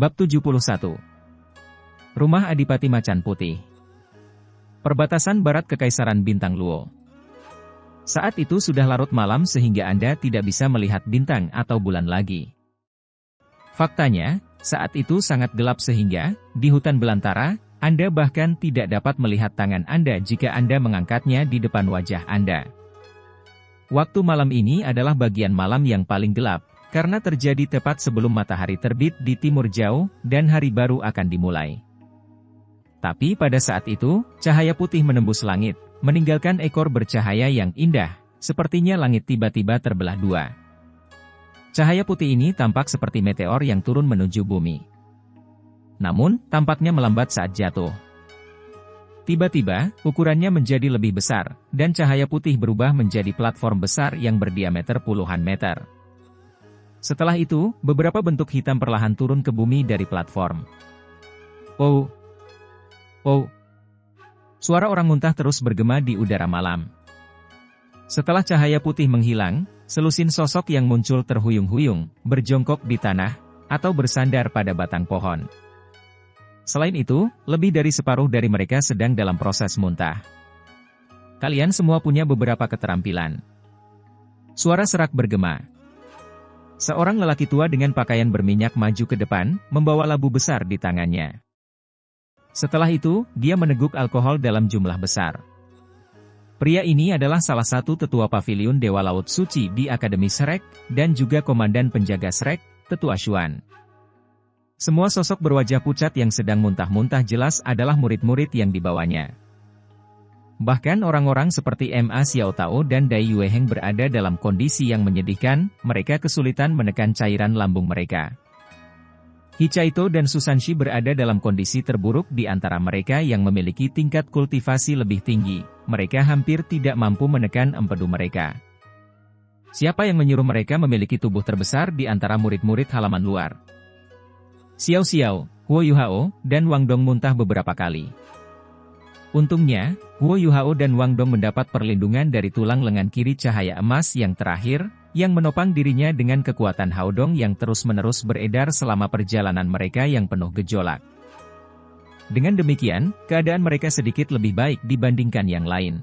Bab 71. Rumah Adipati Macan Putih. Perbatasan barat Kekaisaran Bintang Luo. Saat itu sudah larut malam sehingga Anda tidak bisa melihat bintang atau bulan lagi. Faktanya, saat itu sangat gelap sehingga, di hutan belantara, Anda bahkan tidak dapat melihat tangan Anda jika Anda mengangkatnya di depan wajah Anda. Waktu malam ini adalah bagian malam yang paling gelap, karena terjadi tepat sebelum matahari terbit di timur jauh, dan hari baru akan dimulai. Tapi pada saat itu, cahaya putih menembus langit, meninggalkan ekor bercahaya yang indah, sepertinya langit tiba-tiba terbelah dua. Cahaya putih ini tampak seperti meteor yang turun menuju bumi. Namun, tampaknya melambat saat jatuh. Tiba-tiba, ukurannya menjadi lebih besar, dan cahaya putih berubah menjadi platform besar yang berdiameter puluhan meter. Setelah itu, beberapa bentuk hitam perlahan turun ke bumi dari platform. Oh! Oh! Suara orang muntah terus bergema di udara malam. Setelah cahaya putih menghilang, selusin sosok yang muncul terhuyung-huyung, berjongkok di tanah, atau bersandar pada batang pohon. Selain itu, lebih dari separuh dari mereka sedang dalam proses muntah. Kalian semua punya beberapa keterampilan. Suara serak bergema. Seorang lelaki tua dengan pakaian berminyak maju ke depan, membawa labu besar di tangannya. Setelah itu, dia meneguk alkohol dalam jumlah besar. Pria ini adalah salah satu tetua paviliun Dewa Laut Suci di Akademi Shrek, dan juga komandan penjaga Shrek, Tetua Xuan. Semua sosok berwajah pucat yang sedang muntah-muntah jelas adalah murid-murid yang dibawanya. Bahkan orang-orang seperti Ma Xiaotao dan Dai Yueheng berada dalam kondisi yang menyedihkan, mereka kesulitan menekan cairan lambung mereka. Hichaito dan Susanshi berada dalam kondisi terburuk di antara mereka yang memiliki tingkat kultivasi lebih tinggi, mereka hampir tidak mampu menekan empedu mereka. Siapa yang menyuruh mereka memiliki tubuh terbesar di antara murid-murid halaman luar? Xiao Xiao, Huo Yuhao, dan Wang Dong muntah beberapa kali. Untungnya, Huo Yuhao dan Wang Dong mendapat perlindungan dari tulang lengan kiri cahaya emas yang terakhir, yang menopang dirinya dengan kekuatan Haodong yang terus-menerus beredar selama perjalanan mereka yang penuh gejolak. Dengan demikian, keadaan mereka sedikit lebih baik dibandingkan yang lain.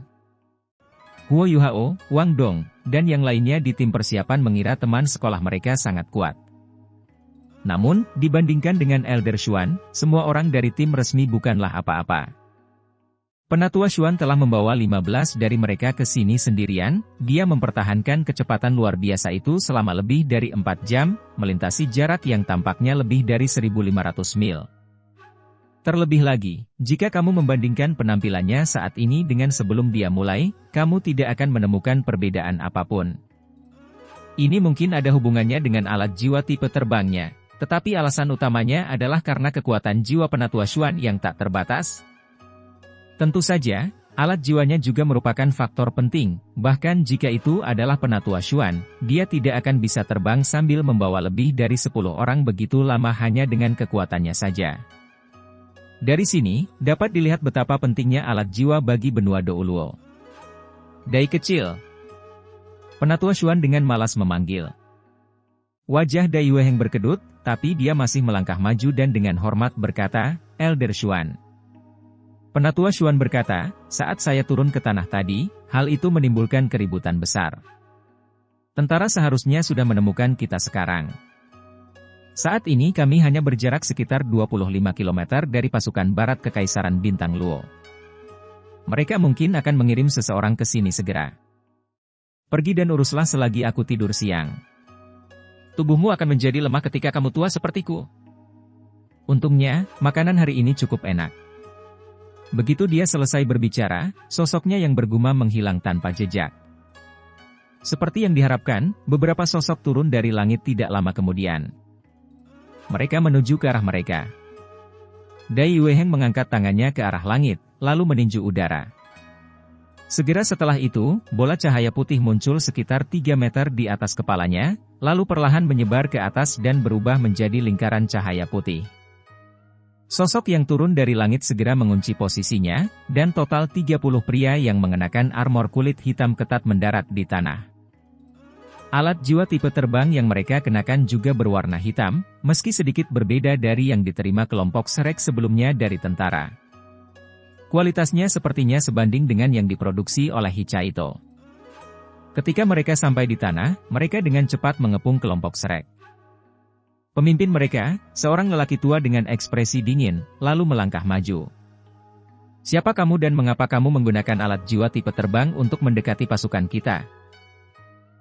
Huo Yuhao, Wang Dong, dan yang lainnya di tim persiapan mengira teman sekolah mereka sangat kuat. Namun, dibandingkan dengan Elder Xuan, semua orang dari tim resmi bukanlah apa-apa. Penatua Xuan telah membawa 15 dari mereka ke sini sendirian, dia mempertahankan kecepatan luar biasa itu selama lebih dari 4 jam, melintasi jarak yang tampaknya lebih dari 1.500 mil. Terlebih lagi, jika kamu membandingkan penampilannya saat ini dengan sebelum dia mulai, kamu tidak akan menemukan perbedaan apapun. Ini mungkin ada hubungannya dengan alat jiwa tipe terbangnya, tetapi alasan utamanya adalah karena kekuatan jiwa Penatua Xuan yang tak terbatas. Tentu saja, alat jiwanya juga merupakan faktor penting, bahkan jika itu adalah Penatua Xuan, dia tidak akan bisa terbang sambil membawa lebih dari 10 orang begitu lama hanya dengan kekuatannya saja. Dari sini, dapat dilihat betapa pentingnya alat jiwa bagi benua Douluo. Dai kecil. Penatua Xuan dengan malas memanggil. Wajah Dai Yueheng berkedut, tapi dia masih melangkah maju dan dengan hormat berkata, Elder Xuan. Penatua Xuan berkata, saat saya turun ke tanah tadi, hal itu menimbulkan keributan besar. Tentara seharusnya sudah menemukan kita sekarang. Saat ini kami hanya berjarak sekitar 25 km dari pasukan barat Kekaisaran Bintang Luo. Mereka mungkin akan mengirim seseorang ke sini segera. Pergi dan uruslah selagi aku tidur siang. Tubuhmu akan menjadi lemah ketika kamu tua sepertiku. Untungnya, makanan hari ini cukup enak. Begitu dia selesai berbicara, sosoknya yang bergumam menghilang tanpa jejak. Seperti yang diharapkan, beberapa sosok turun dari langit tidak lama kemudian. Mereka menuju ke arah mereka. Dai Yueheng mengangkat tangannya ke arah langit, lalu meninju udara. Segera setelah itu, bola cahaya putih muncul sekitar 3 meter di atas kepalanya, lalu perlahan menyebar ke atas dan berubah menjadi lingkaran cahaya putih. Sosok yang turun dari langit segera mengunci posisinya, dan total 30 pria yang mengenakan armor kulit hitam ketat mendarat di tanah. Alat jiwa tipe terbang yang mereka kenakan juga berwarna hitam, meski sedikit berbeda dari yang diterima kelompok Shrek sebelumnya dari tentara. Kualitasnya sepertinya sebanding dengan yang diproduksi oleh Hichaito. Ketika mereka sampai di tanah, mereka dengan cepat mengepung kelompok Shrek. Pemimpin mereka, seorang lelaki tua dengan ekspresi dingin, lalu melangkah maju. "Siapa kamu dan mengapa kamu menggunakan alat jiwa tipe terbang untuk mendekati pasukan kita?"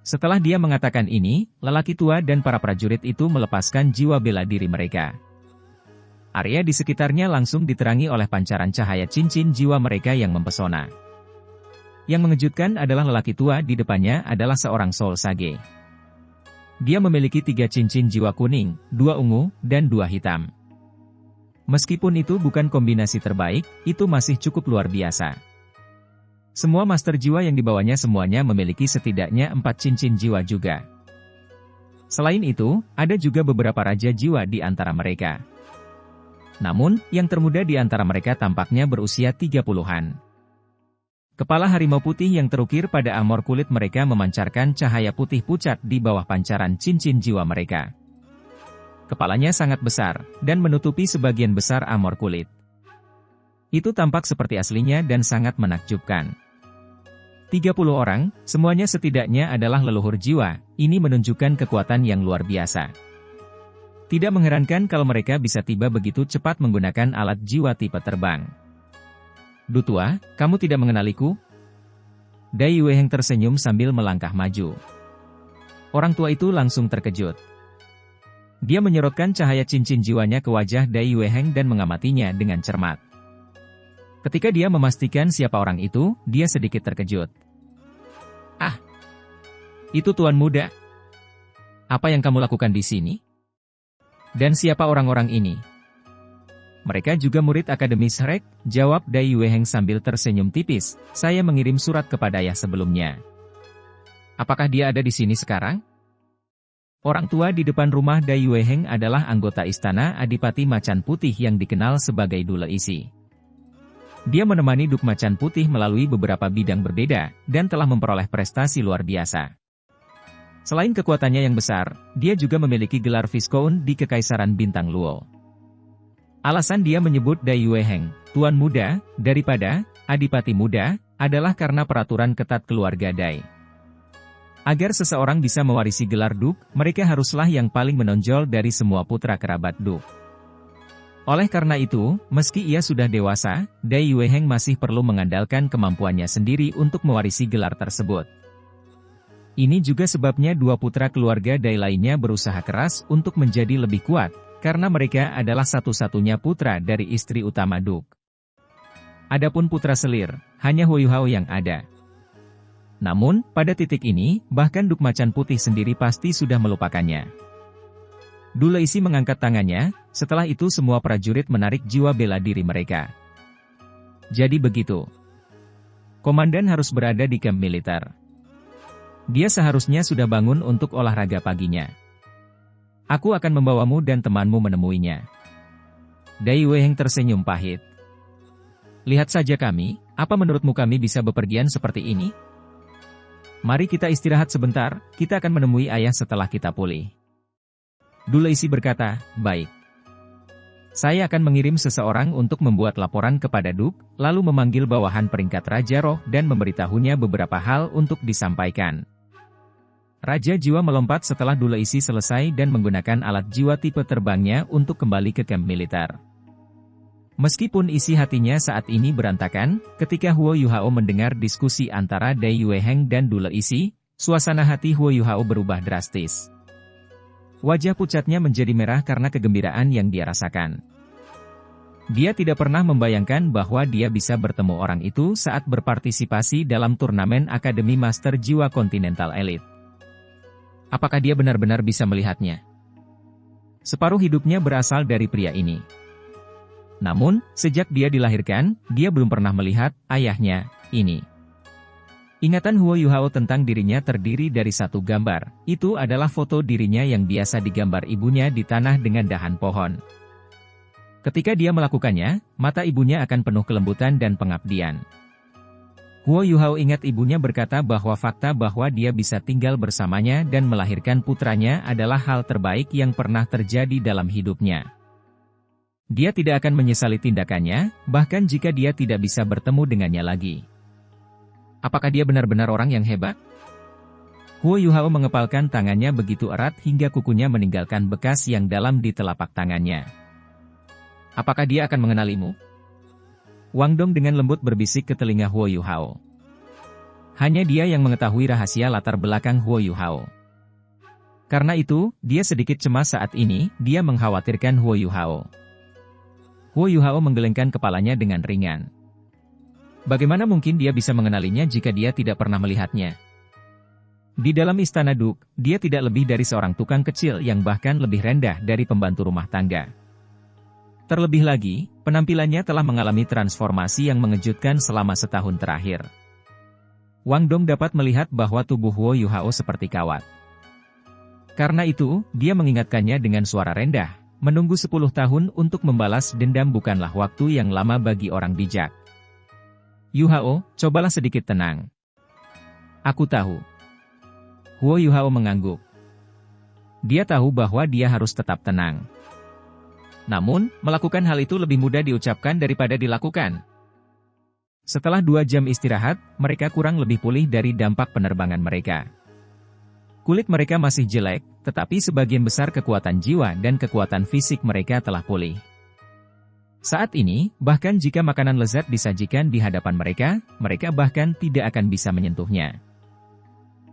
Setelah dia mengatakan ini, lelaki tua dan para prajurit itu melepaskan jiwa bela diri mereka. Area di sekitarnya langsung diterangi oleh pancaran cahaya cincin jiwa mereka yang mempesona. Yang mengejutkan adalah lelaki tua di depannya adalah seorang Soul Sage. Dia memiliki 3 cincin jiwa kuning, 2 ungu, dan 2 hitam. Meskipun itu bukan kombinasi terbaik, itu masih cukup luar biasa. Semua master jiwa yang dibawanya semuanya memiliki setidaknya 4 cincin jiwa juga. Selain itu, ada juga beberapa raja jiwa di antara mereka. Namun, yang termuda di antara mereka tampaknya berusia 30-an. Kepala harimau putih yang terukir pada armor kulit mereka memancarkan cahaya putih pucat di bawah pancaran cincin jiwa mereka. Kepalanya sangat besar, dan menutupi sebagian besar armor kulit. Itu tampak seperti aslinya dan sangat menakjubkan. 30 orang, semuanya setidaknya adalah leluhur jiwa, ini menunjukkan kekuatan yang luar biasa. Tidak mengherankan kalau mereka bisa tiba begitu cepat menggunakan alat jiwa tipe terbang. "Dutua, kamu tidak mengenaliku?" Dai Yueheng tersenyum sambil melangkah maju. Orang tua itu langsung terkejut. Dia menyorotkan cahaya cincin jiwanya ke wajah Dai Yueheng dan mengamatinya dengan cermat. Ketika dia memastikan siapa orang itu, dia sedikit terkejut. "Ah, itu tuan muda. Apa yang kamu lakukan di sini? Dan siapa orang-orang ini?" "Mereka juga murid Akademi Shrek," jawab Dai Yueheng sambil tersenyum tipis. "Saya mengirim surat kepada ayah sebelumnya." "Apakah dia ada di sini sekarang?" Orang tua di depan rumah Dai Yueheng adalah anggota istana Adipati Macan Putih yang dikenal sebagai Dule Isi. Dia menemani Duk Macan Putih melalui beberapa bidang berbeda, dan telah memperoleh prestasi luar biasa. Selain kekuatannya yang besar, dia juga memiliki gelar Viscount di Kekaisaran Bintang Luo. Alasan dia menyebut Dai Yueheng, tuan muda, daripada Adipati muda, adalah karena peraturan ketat keluarga Dai. Agar seseorang bisa mewarisi gelar Duk, mereka haruslah yang paling menonjol dari semua putra kerabat Duk. Oleh karena itu, meski ia sudah dewasa, Dai Yueheng masih perlu mengandalkan kemampuannya sendiri untuk mewarisi gelar tersebut. Ini juga sebabnya 2 putra keluarga Dai lainnya berusaha keras untuk menjadi lebih kuat, karena mereka adalah satu-satunya putra dari istri utama Duk. Adapun putra selir, hanya Huo Yuhao yang ada. Namun, pada titik ini, bahkan Duk Macan Putih sendiri pasti sudah melupakannya. Dule Isi mengangkat tangannya, setelah itu semua prajurit menarik jiwa bela diri mereka. "Jadi begitu. Komandan harus berada di kamp militer. Dia seharusnya sudah bangun untuk olahraga paginya. Aku akan membawamu dan temanmu menemuinya." Dai Yueheng tersenyum pahit. "Lihat saja kami, apa menurutmu kami bisa bepergian seperti ini? Mari kita istirahat sebentar, kita akan menemui ayah setelah kita pulih." Dule Isi berkata, "Baik. Saya akan mengirim seseorang untuk membuat laporan kepada Duk, lalu memanggil bawahan peringkat Raja Roh dan memberitahunya beberapa hal untuk disampaikan." Raja Jiwa melompat setelah Dule Isi selesai dan menggunakan alat jiwa tipe terbangnya untuk kembali ke kamp militer. Meskipun isi hatinya saat ini berantakan, ketika Huo Yuhao mendengar diskusi antara Dai Yueheng dan Dule Isi, suasana hati Huo Yuhao berubah drastis. Wajah pucatnya menjadi merah karena kegembiraan yang dia rasakan. Dia tidak pernah membayangkan bahwa dia bisa bertemu orang itu saat berpartisipasi dalam turnamen Akademi Master Jiwa Continental Elite. Apakah dia benar-benar bisa melihatnya? Separuh hidupnya berasal dari pria ini. Namun, sejak dia dilahirkan, dia belum pernah melihat ayahnya ini. Ingatan Huo Yuhao tentang dirinya terdiri dari satu gambar, itu adalah foto dirinya yang biasa digambar ibunya di tanah dengan dahan pohon. Ketika dia melakukannya, mata ibunya akan penuh kelembutan dan pengabdian. Huo Yuhao ingat ibunya berkata bahwa fakta bahwa dia bisa tinggal bersamanya dan melahirkan putranya adalah hal terbaik yang pernah terjadi dalam hidupnya. Dia tidak akan menyesali tindakannya, bahkan jika dia tidak bisa bertemu dengannya lagi. Apakah dia benar-benar orang yang hebat? Huo Yuhao mengepalkan tangannya begitu erat hingga kukunya meninggalkan bekas yang dalam di telapak tangannya. Apakah dia akan mengenalimu? Wang Dong dengan lembut berbisik ke telinga Huo Yuhao. Hanya dia yang mengetahui rahasia latar belakang Huo Yuhao. Karena itu, dia sedikit cemas saat ini, dia mengkhawatirkan Huo Yuhao. Huo Yuhao menggelengkan kepalanya dengan ringan. Bagaimana mungkin dia bisa mengenalinya jika dia tidak pernah melihatnya? Di dalam istana Duk, dia tidak lebih dari seorang tukang kecil yang bahkan lebih rendah dari pembantu rumah tangga. Terlebih lagi, penampilannya telah mengalami transformasi yang mengejutkan selama setahun terakhir. Wang Dong dapat melihat bahwa tubuh Huo Yuhao seperti kawat. Karena itu, dia mengingatkannya dengan suara rendah, menunggu 10 tahun untuk membalas dendam bukanlah waktu yang lama bagi orang bijak. Yuhao, cobalah sedikit tenang. Aku tahu. Huo Yuhao mengangguk. Dia tahu bahwa dia harus tetap tenang. Namun, melakukan hal itu lebih mudah diucapkan daripada dilakukan. Setelah 2 jam istirahat, mereka kurang lebih pulih dari dampak penerbangan mereka. Kulit mereka masih jelek, tetapi sebagian besar kekuatan jiwa dan kekuatan fisik mereka telah pulih. Saat ini, bahkan jika makanan lezat disajikan di hadapan mereka bahkan tidak akan bisa menyentuhnya.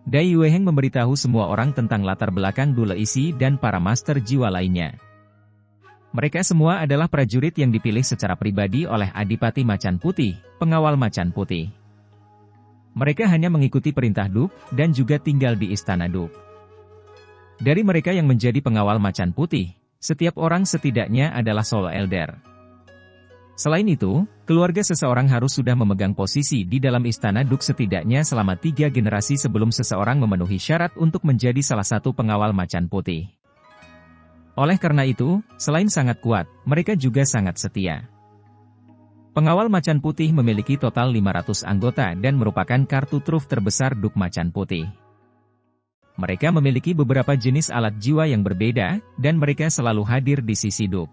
Dai Yueheng memberitahu semua orang tentang latar belakang Dule Isi dan para master jiwa lainnya. Mereka semua adalah prajurit yang dipilih secara pribadi oleh Adipati Macan Putih, pengawal Macan Putih. Mereka hanya mengikuti perintah Duk, dan juga tinggal di istana Duk. Dari mereka yang menjadi pengawal Macan Putih, setiap orang setidaknya adalah solo elder. Selain itu, keluarga seseorang harus sudah memegang posisi di dalam istana Duk setidaknya selama 3 generasi sebelum seseorang memenuhi syarat untuk menjadi salah satu pengawal Macan Putih. Oleh karena itu, selain sangat kuat, mereka juga sangat setia. Pengawal Macan Putih memiliki total 500 anggota dan merupakan kartu truf terbesar Duk Macan Putih. Mereka memiliki beberapa jenis alat jiwa yang berbeda, dan mereka selalu hadir di sisi Duk.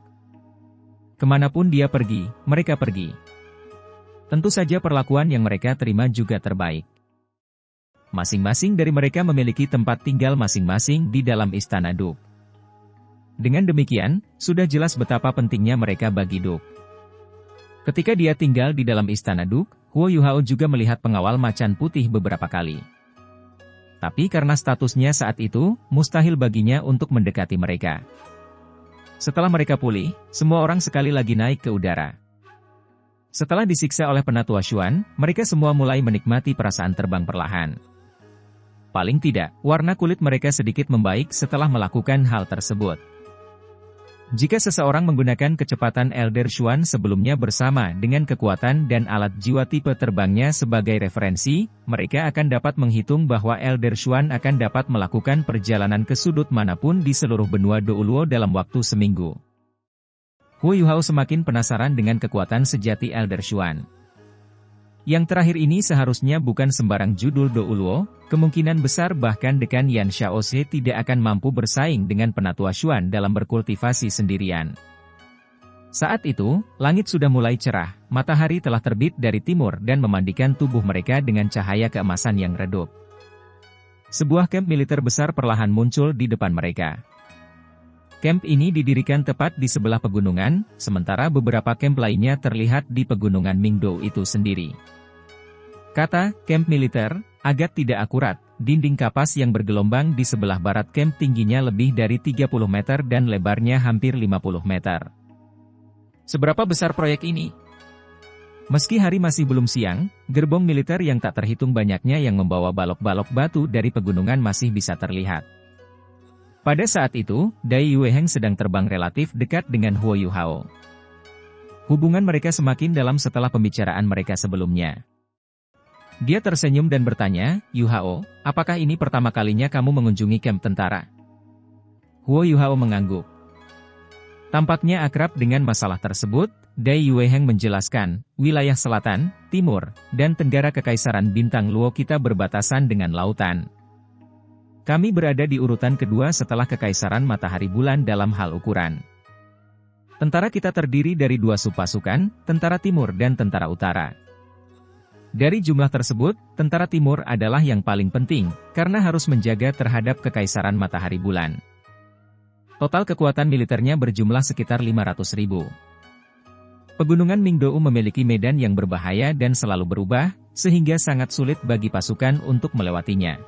Kemanapun dia pergi, mereka pergi. Tentu saja perlakuan yang mereka terima juga terbaik. Masing-masing dari mereka memiliki tempat tinggal masing-masing di dalam istana Duk. Dengan demikian, sudah jelas betapa pentingnya mereka bagi Duk. Ketika dia tinggal di dalam istana Duk, Huo Yuhao juga melihat pengawal Macan Putih beberapa kali. Tapi karena statusnya saat itu, mustahil baginya untuk mendekati mereka. Setelah mereka pulih, semua orang sekali lagi naik ke udara. Setelah disiksa oleh Penatua Xuan, mereka semua mulai menikmati perasaan terbang perlahan. Paling tidak, warna kulit mereka sedikit membaik setelah melakukan hal tersebut. Jika seseorang menggunakan kecepatan Elder Xuan sebelumnya bersama dengan kekuatan dan alat jiwa tipe terbangnya sebagai referensi, mereka akan dapat menghitung bahwa Elder Xuan akan dapat melakukan perjalanan ke sudut manapun di seluruh benua Douluo dalam waktu seminggu. Huo Yuhao semakin penasaran dengan kekuatan sejati Elder Xuan. Yang terakhir ini seharusnya bukan sembarang judul Douluo, kemungkinan besar bahkan Dekan Yan Xiaoze tidak akan mampu bersaing dengan Penatua Xuan dalam berkultivasi sendirian. Saat itu, langit sudah mulai cerah, matahari telah terbit dari timur dan memandikan tubuh mereka dengan cahaya keemasan yang redup. Sebuah kamp militer besar perlahan muncul di depan mereka. Kamp ini didirikan tepat di sebelah pegunungan, sementara beberapa kamp lainnya terlihat di pegunungan Mingdou itu sendiri. Kata kamp militer agak tidak akurat, dinding kapas yang bergelombang di sebelah barat kamp tingginya lebih dari 30 meter dan lebarnya hampir 50 meter. Seberapa besar proyek ini? Meski hari masih belum siang, gerbong militer yang tak terhitung banyaknya yang membawa balok-balok batu dari pegunungan masih bisa terlihat. Pada saat itu, Dai Yueheng sedang terbang relatif dekat dengan Huo Yuhao. Hubungan mereka semakin dalam setelah pembicaraan mereka sebelumnya. Dia tersenyum dan bertanya, "Yuhao, apakah ini pertama kalinya kamu mengunjungi kamp tentara?" Huo Yuhao mengangguk. Tampaknya akrab dengan masalah tersebut, Dai Yueheng menjelaskan, wilayah selatan, timur, dan tenggara Kekaisaran Bintang Luo kita berbatasan dengan lautan. Kami berada di urutan kedua setelah Kekaisaran Matahari Bulan dalam hal ukuran. Tentara kita terdiri dari 2 subpasukan, Tentara Timur dan Tentara Utara. Dari jumlah tersebut, Tentara Timur adalah yang paling penting, karena harus menjaga terhadap Kekaisaran Matahari Bulan. Total kekuatan militernya berjumlah sekitar 500.000. Pegunungan Mingdou memiliki medan yang berbahaya dan selalu berubah, sehingga sangat sulit bagi pasukan untuk melewatinya.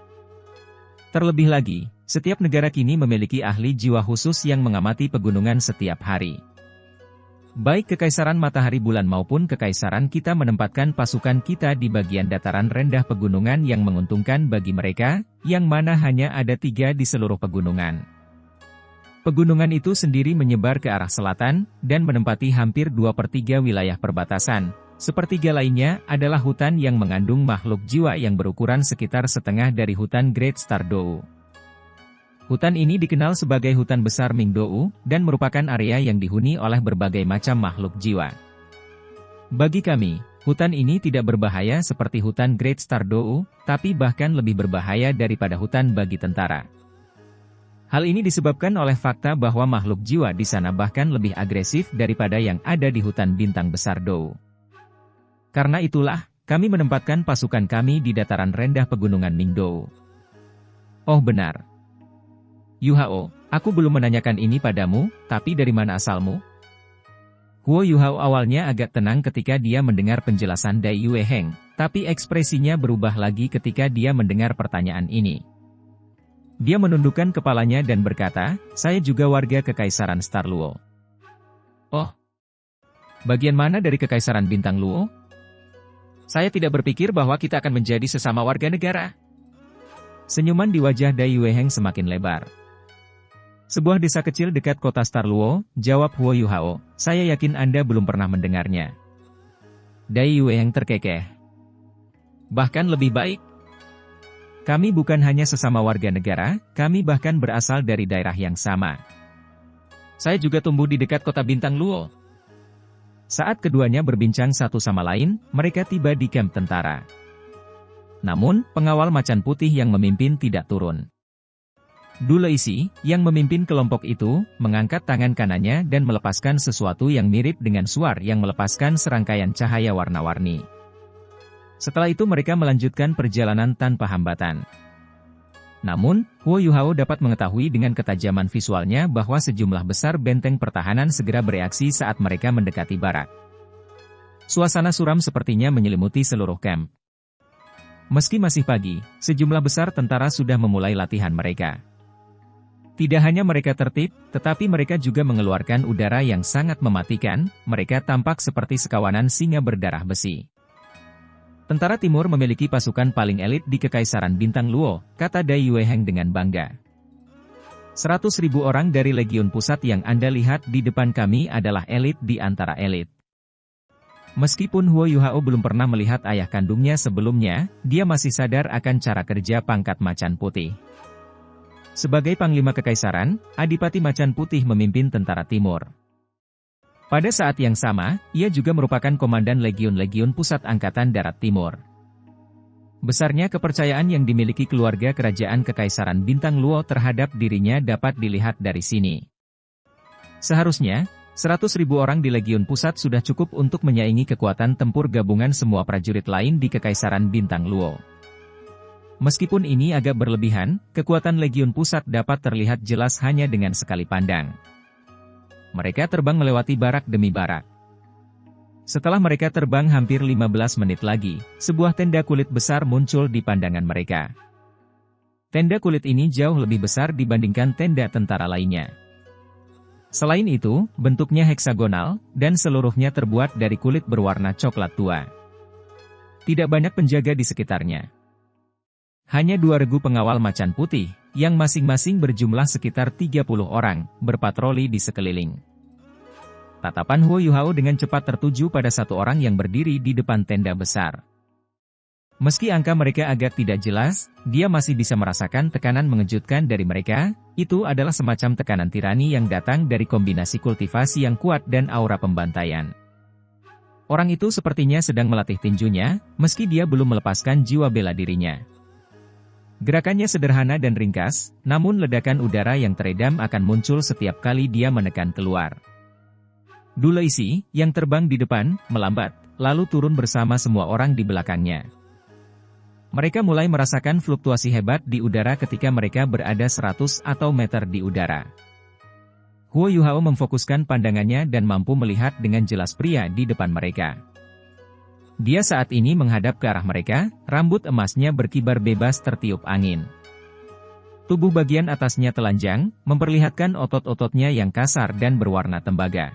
Terlebih lagi, setiap negara kini memiliki ahli jiwa khusus yang mengamati pegunungan setiap hari. Baik Kekaisaran Matahari Bulan maupun Kekaisaran kita menempatkan pasukan kita di bagian dataran rendah pegunungan yang menguntungkan bagi mereka, yang mana hanya ada 3 di seluruh pegunungan. Pegunungan itu sendiri menyebar ke arah selatan, dan menempati hampir 2/3 wilayah perbatasan. Sepertiga lainnya adalah hutan yang mengandung makhluk jiwa yang berukuran sekitar setengah dari hutan Great Star Dou. Hutan ini dikenal sebagai hutan besar Mingdou, dan merupakan area yang dihuni oleh berbagai macam makhluk jiwa. Bagi kami, hutan ini tidak berbahaya seperti hutan Great Star Dou, tapi bahkan lebih berbahaya daripada hutan bagi tentara. Hal ini disebabkan oleh fakta bahwa makhluk jiwa di sana bahkan lebih agresif daripada yang ada di hutan bintang besar Dou. Karena itulah, kami menempatkan pasukan kami di dataran rendah pegunungan Mingdou. Oh benar. Yuhao, aku belum menanyakan ini padamu, tapi dari mana asalmu? Huo Yuhao awalnya agak tenang ketika dia mendengar penjelasan Dai Yueheng, tapi ekspresinya berubah lagi ketika dia mendengar pertanyaan ini. Dia menundukkan kepalanya dan berkata, saya juga warga Kekaisaran Star Luo. Oh, bagian mana dari Kekaisaran Bintang Luo? Saya tidak berpikir bahwa kita akan menjadi sesama warga negara. Senyuman di wajah Dai Yueheng semakin lebar. Sebuah desa kecil dekat kota Star Luo, jawab Huo Yuhao, saya yakin Anda belum pernah mendengarnya. Dai Yueheng terkekeh. Bahkan lebih baik. Kami bukan hanya sesama warga negara, kami bahkan berasal dari daerah yang sama. Saya juga tumbuh di dekat kota Bintang Luo. Saat keduanya berbincang satu sama lain, mereka tiba di kamp tentara. Namun, pengawal macan putih yang memimpin tidak turun. Du Leisi, yang memimpin kelompok itu, mengangkat tangan kanannya dan melepaskan sesuatu yang mirip dengan suar yang melepaskan serangkaian cahaya warna-warni. Setelah itu mereka melanjutkan perjalanan tanpa hambatan. Namun, Huo Yuhao dapat mengetahui dengan ketajaman visualnya bahwa sejumlah besar benteng pertahanan segera bereaksi saat mereka mendekati barak. Suasana suram sepertinya menyelimuti seluruh kamp. Meski masih pagi, sejumlah besar tentara sudah memulai latihan mereka. Tidak hanya mereka tertib, tetapi mereka juga mengeluarkan udara yang sangat mematikan, mereka tampak seperti sekawanan singa berdarah besi. Tentara Timur memiliki pasukan paling elit di Kekaisaran Bintang Luo, kata Dai Yueheng dengan bangga. 100.000 orang dari Legiun Pusat yang Anda lihat di depan kami adalah elit di antara elit. Meskipun Huo Yuhao belum pernah melihat ayah kandungnya sebelumnya, dia masih sadar akan cara kerja pangkat macan putih. Sebagai Panglima Kekaisaran, Adipati Macan Putih memimpin Tentara Timur. Pada saat yang sama, ia juga merupakan Komandan Legiun-Legiun Pusat Angkatan Darat Timur. Besarnya kepercayaan yang dimiliki keluarga kerajaan Kekaisaran Bintang Luo terhadap dirinya dapat dilihat dari sini. Seharusnya, 100.000 orang di Legiun Pusat sudah cukup untuk menyaingi kekuatan tempur gabungan semua prajurit lain di Kekaisaran Bintang Luo. Meskipun ini agak berlebihan, kekuatan Legiun Pusat dapat terlihat jelas hanya dengan sekali pandang. Mereka terbang melewati barak demi barak. Setelah mereka terbang hampir 15 menit lagi, sebuah tenda kulit besar muncul di pandangan mereka. Tenda kulit ini jauh lebih besar dibandingkan tenda tentara lainnya. Selain itu, bentuknya heksagonal, dan seluruhnya terbuat dari kulit berwarna coklat tua. Tidak banyak penjaga di sekitarnya. Hanya 2 regu pengawal macan putih, yang masing-masing berjumlah sekitar 30 orang, berpatroli di sekeliling. Tatapan Huo Yuhao dengan cepat tertuju pada satu orang yang berdiri di depan tenda besar. Meski angka mereka agak tidak jelas, dia masih bisa merasakan tekanan mengejutkan dari mereka. Itu adalah semacam tekanan tirani yang datang dari kombinasi kultivasi yang kuat dan aura pembantaian. Orang itu sepertinya sedang melatih tinjunya, meski dia belum melepaskan jiwa bela dirinya. Gerakannya sederhana dan ringkas, namun ledakan udara yang teredam akan muncul setiap kali dia menekan keluar. Dulaisi, yang terbang di depan, melambat, lalu turun bersama semua orang di belakangnya. Mereka mulai merasakan fluktuasi hebat di udara ketika mereka berada 100 atau meter di udara. Huo Yuhao memfokuskan pandangannya dan mampu melihat dengan jelas pria di depan mereka. Dia saat ini menghadap ke arah mereka, rambut emasnya berkibar bebas tertiup angin. Tubuh bagian atasnya telanjang, memperlihatkan otot-ototnya yang kasar dan berwarna tembaga.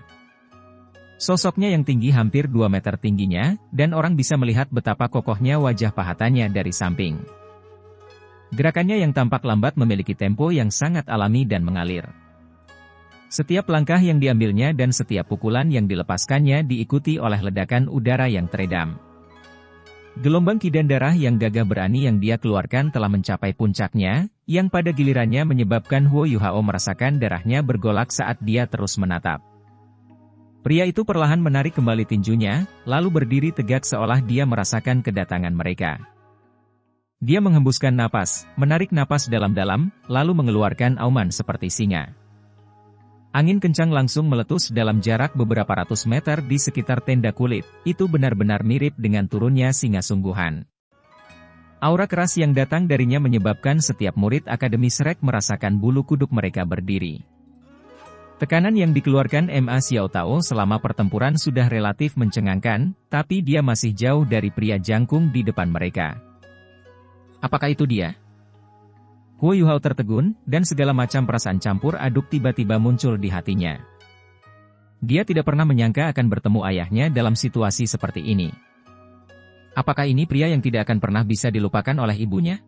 Sosoknya yang tinggi hampir 2 meter tingginya, dan orang bisa melihat betapa kokohnya wajah pahatannya dari samping. Gerakannya yang tampak lambat memiliki tempo yang sangat alami dan mengalir. Setiap langkah yang diambilnya dan setiap pukulan yang dilepaskannya diikuti oleh ledakan udara yang teredam. Gelombang kidan darah yang gagah berani yang dia keluarkan telah mencapai puncaknya, yang pada gilirannya menyebabkan Huo Yuhao merasakan darahnya bergolak saat dia terus menatap. Pria itu perlahan menarik kembali tinjunya, lalu berdiri tegak seolah dia merasakan kedatangan mereka. Dia menghembuskan napas, menarik napas dalam-dalam, lalu mengeluarkan auman seperti singa. Angin kencang langsung meletus dalam jarak beberapa ratus meter di sekitar tenda kulit, itu benar-benar mirip dengan turunnya singa sungguhan. Aura keras yang datang darinya menyebabkan setiap murid Akademi Shrek merasakan bulu kuduk mereka berdiri. Tekanan yang dikeluarkan Ma Xiao Tao selama pertempuran sudah relatif mencengangkan, tapi dia masih jauh dari pria jangkung di depan mereka. Apakah itu dia? Huo Yuhao tertegun, dan segala macam perasaan campur aduk tiba-tiba muncul di hatinya. Dia tidak pernah menyangka akan bertemu ayahnya dalam situasi seperti ini. Apakah ini pria yang tidak akan pernah bisa dilupakan oleh ibunya?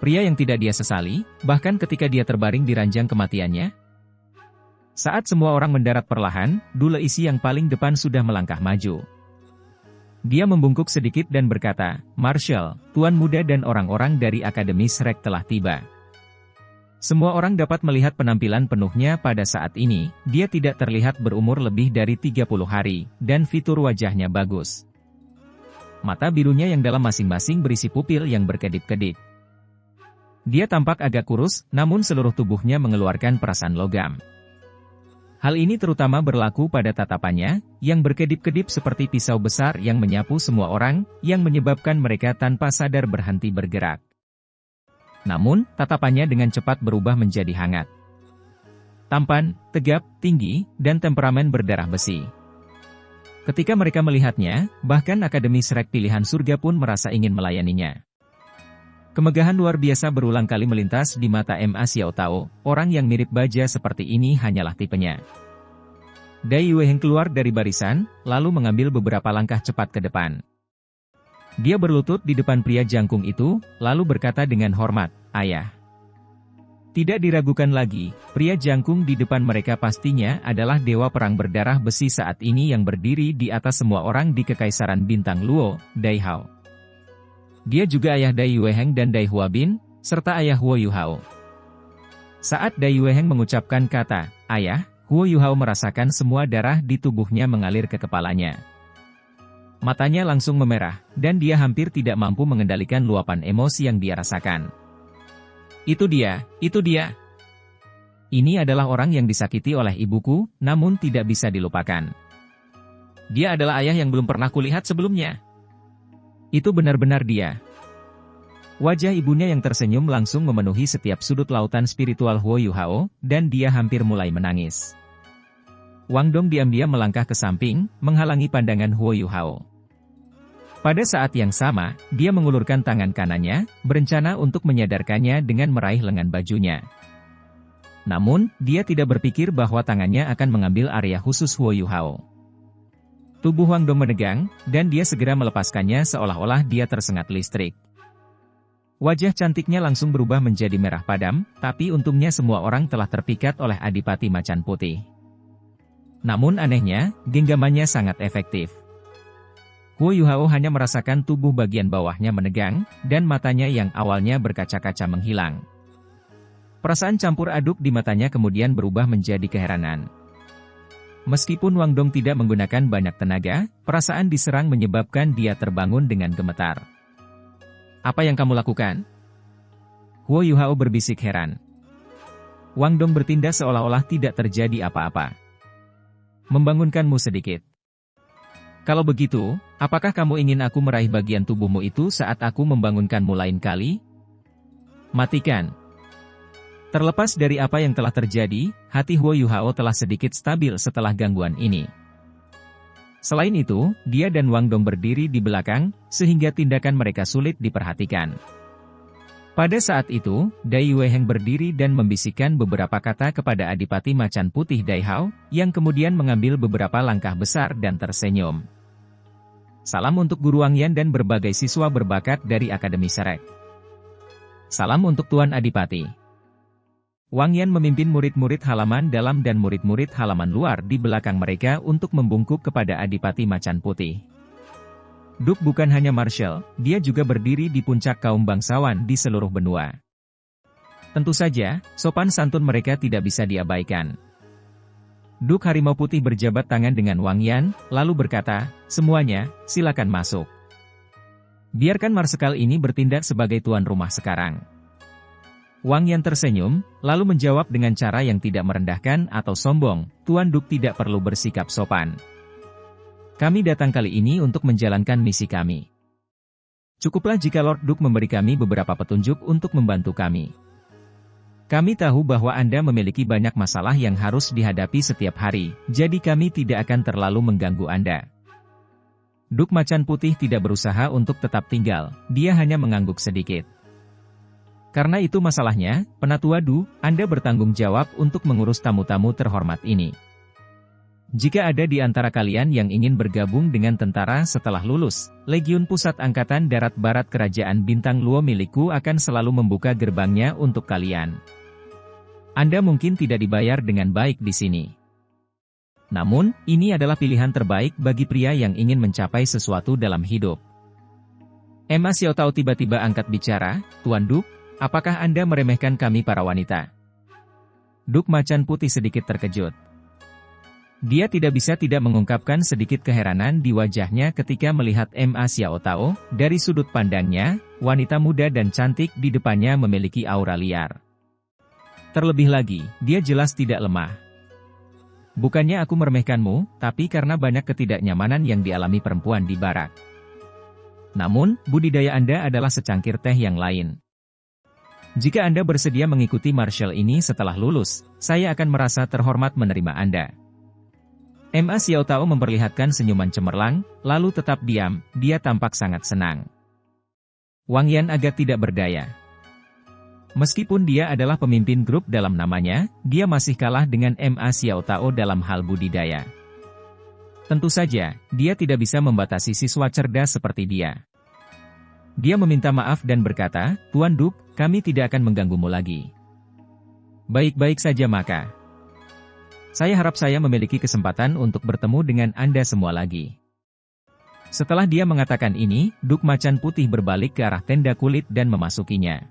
Pria yang tidak dia sesali, bahkan ketika dia terbaring di ranjang kematiannya? Saat semua orang mendarat perlahan, Dulaisi yang paling depan sudah melangkah maju. Dia membungkuk sedikit dan berkata, "Marshal, Tuan Muda dan orang-orang dari Akademi Shrek telah tiba." Semua orang dapat melihat penampilan penuhnya pada saat ini, dia tidak terlihat berumur lebih dari 30 hari, dan fitur wajahnya bagus. Mata birunya yang dalam masing-masing berisi pupil yang berkedip-kedip. Dia tampak agak kurus, namun seluruh tubuhnya mengeluarkan perasaan logam. Hal ini terutama berlaku pada tatapannya, yang berkedip-kedip seperti pisau besar yang menyapu semua orang, yang menyebabkan mereka tanpa sadar berhenti bergerak. Namun, tatapannya dengan cepat berubah menjadi hangat. Tampan, tegap, tinggi, dan temperamen berdarah besi. Ketika mereka melihatnya, bahkan Akademi Shrek pilihan surga pun merasa ingin melayaninya. Kemegahan luar biasa berulang kali melintas di mata Ma Xiao Tao, orang yang mirip baja seperti ini hanyalah tipenya. Dai Yueheng keluar dari barisan, lalu mengambil beberapa langkah cepat ke depan. Dia berlutut di depan pria jangkung itu, lalu berkata dengan hormat, "Ayah." Tidak diragukan lagi, pria jangkung di depan mereka pastinya adalah dewa perang berdarah besi saat ini yang berdiri di atas semua orang di Kekaisaran Bintang Luo, Dai Hao. Dia juga ayah Dai Yueheng dan Dai Huabin, serta ayah Huo Yuhao. Saat Dai Yueheng mengucapkan kata, "Ayah," Huo Yuhao merasakan semua darah di tubuhnya mengalir ke kepalanya. Matanya langsung memerah, dan dia hampir tidak mampu mengendalikan luapan emosi yang dia rasakan. Itu dia, itu dia. Ini adalah orang yang disakiti oleh ibuku, namun tidak bisa dilupakan. Dia adalah ayah yang belum pernah kulihat sebelumnya. Itu benar-benar dia. Wajah ibunya yang tersenyum langsung memenuhi setiap sudut lautan spiritual Huo Yuhao, dan dia hampir mulai menangis. Wang Dong diam-diam melangkah ke samping, menghalangi pandangan Huo Yuhao. Pada saat yang sama, dia mengulurkan tangan kanannya, berencana untuk menyadarkannya dengan meraih lengan bajunya. Namun, dia tidak berpikir bahwa tangannya akan mengambil area khusus Huo Yuhao. Tubuh Wang Dong menegang, dan dia segera melepaskannya seolah-olah dia tersengat listrik. Wajah cantiknya langsung berubah menjadi merah padam, tapi untungnya semua orang telah terpikat oleh Adipati Macan Putih. Namun anehnya, genggamannya sangat efektif. Huo Yuhao hanya merasakan tubuh bagian bawahnya menegang, dan matanya yang awalnya berkaca-kaca menghilang. Perasaan campur aduk di matanya kemudian berubah menjadi keheranan. Meskipun Wang Dong tidak menggunakan banyak tenaga, perasaan diserang menyebabkan dia terbangun dengan gemetar. "Apa yang kamu lakukan?" Huo Yuhao berbisik heran. Wang Dong bertindak seolah-olah tidak terjadi apa-apa. "Membangunkanmu sedikit. Kalau begitu, apakah kamu ingin aku meraih bagian tubuhmu itu saat aku membangunkanmu lain kali? Matikan." Terlepas dari apa yang telah terjadi, hati Huo Yuhao telah sedikit stabil setelah gangguan ini. Selain itu, dia dan Wang Dong berdiri di belakang, sehingga tindakan mereka sulit diperhatikan. Pada saat itu, Dai Weiheng berdiri dan membisikkan beberapa kata kepada Adipati Macan Putih Dai Hao, yang kemudian mengambil beberapa langkah besar dan tersenyum. "Salam untuk Guru Wang Yan dan berbagai siswa berbakat dari Akademi Serek. Salam untuk Tuan Adipati." Wang Yan memimpin murid-murid halaman dalam dan murid-murid halaman luar di belakang mereka untuk membungkuk kepada Adipati Macan Putih. Duk bukan hanya marshal, dia juga berdiri di puncak kaum bangsawan di seluruh benua. Tentu saja, sopan santun mereka tidak bisa diabaikan. Duk Harimau Putih berjabat tangan dengan Wang Yan, lalu berkata, "Semuanya, silakan masuk. Biarkan marsekal ini bertindak sebagai tuan rumah sekarang." Wang Yan tersenyum, lalu menjawab dengan cara yang tidak merendahkan atau sombong, "Tuan Duk tidak perlu bersikap sopan. Kami datang kali ini untuk menjalankan misi kami. Cukuplah jika Lord Duk memberi kami beberapa petunjuk untuk membantu kami. Kami tahu bahwa Anda memiliki banyak masalah yang harus dihadapi setiap hari, jadi kami tidak akan terlalu mengganggu Anda." Duk Macan Putih tidak berusaha untuk tetap tinggal, dia hanya mengangguk sedikit. "Karena itu masalahnya, Penatua Du, Anda bertanggung jawab untuk mengurus tamu-tamu terhormat ini. Jika ada di antara kalian yang ingin bergabung dengan tentara setelah lulus, Legiun Pusat Angkatan Darat Barat Kerajaan Bintang Luo milikku akan selalu membuka gerbangnya untuk kalian. Anda mungkin tidak dibayar dengan baik di sini. Namun, ini adalah pilihan terbaik bagi pria yang ingin mencapai sesuatu dalam hidup." Ma Xiaotao tiba-tiba angkat bicara, "Tuan Duk, apakah Anda meremehkan kami para wanita?" Duk Macan Putih sedikit terkejut. Dia tidak bisa tidak mengungkapkan sedikit keheranan di wajahnya ketika melihat Ma Xiaotao. Dari sudut pandangnya, wanita muda dan cantik di depannya memiliki aura liar. Terlebih lagi, dia jelas tidak lemah. "Bukannya aku meremehkanmu, tapi karena banyak ketidaknyamanan yang dialami perempuan di barak. Namun, budidaya Anda adalah secangkir teh yang lain. Jika Anda bersedia mengikuti marshal ini setelah lulus, saya akan merasa terhormat menerima Anda." Ma Xiaotao memperlihatkan senyuman cemerlang, lalu tetap diam, dia tampak sangat senang. Wang Yan agak tidak berdaya. Meskipun dia adalah pemimpin grup dalam namanya, dia masih kalah dengan Ma Xiaotao dalam hal budidaya. Tentu saja, dia tidak bisa membatasi siswa cerdas seperti dia. Dia meminta maaf dan berkata, "Tuan Duk, kami tidak akan mengganggumu lagi." "Baik-baik saja maka. Saya harap saya memiliki kesempatan untuk bertemu dengan Anda semua lagi." Setelah dia mengatakan ini, Duk Macan Putih berbalik ke arah tenda kulit dan memasukinya.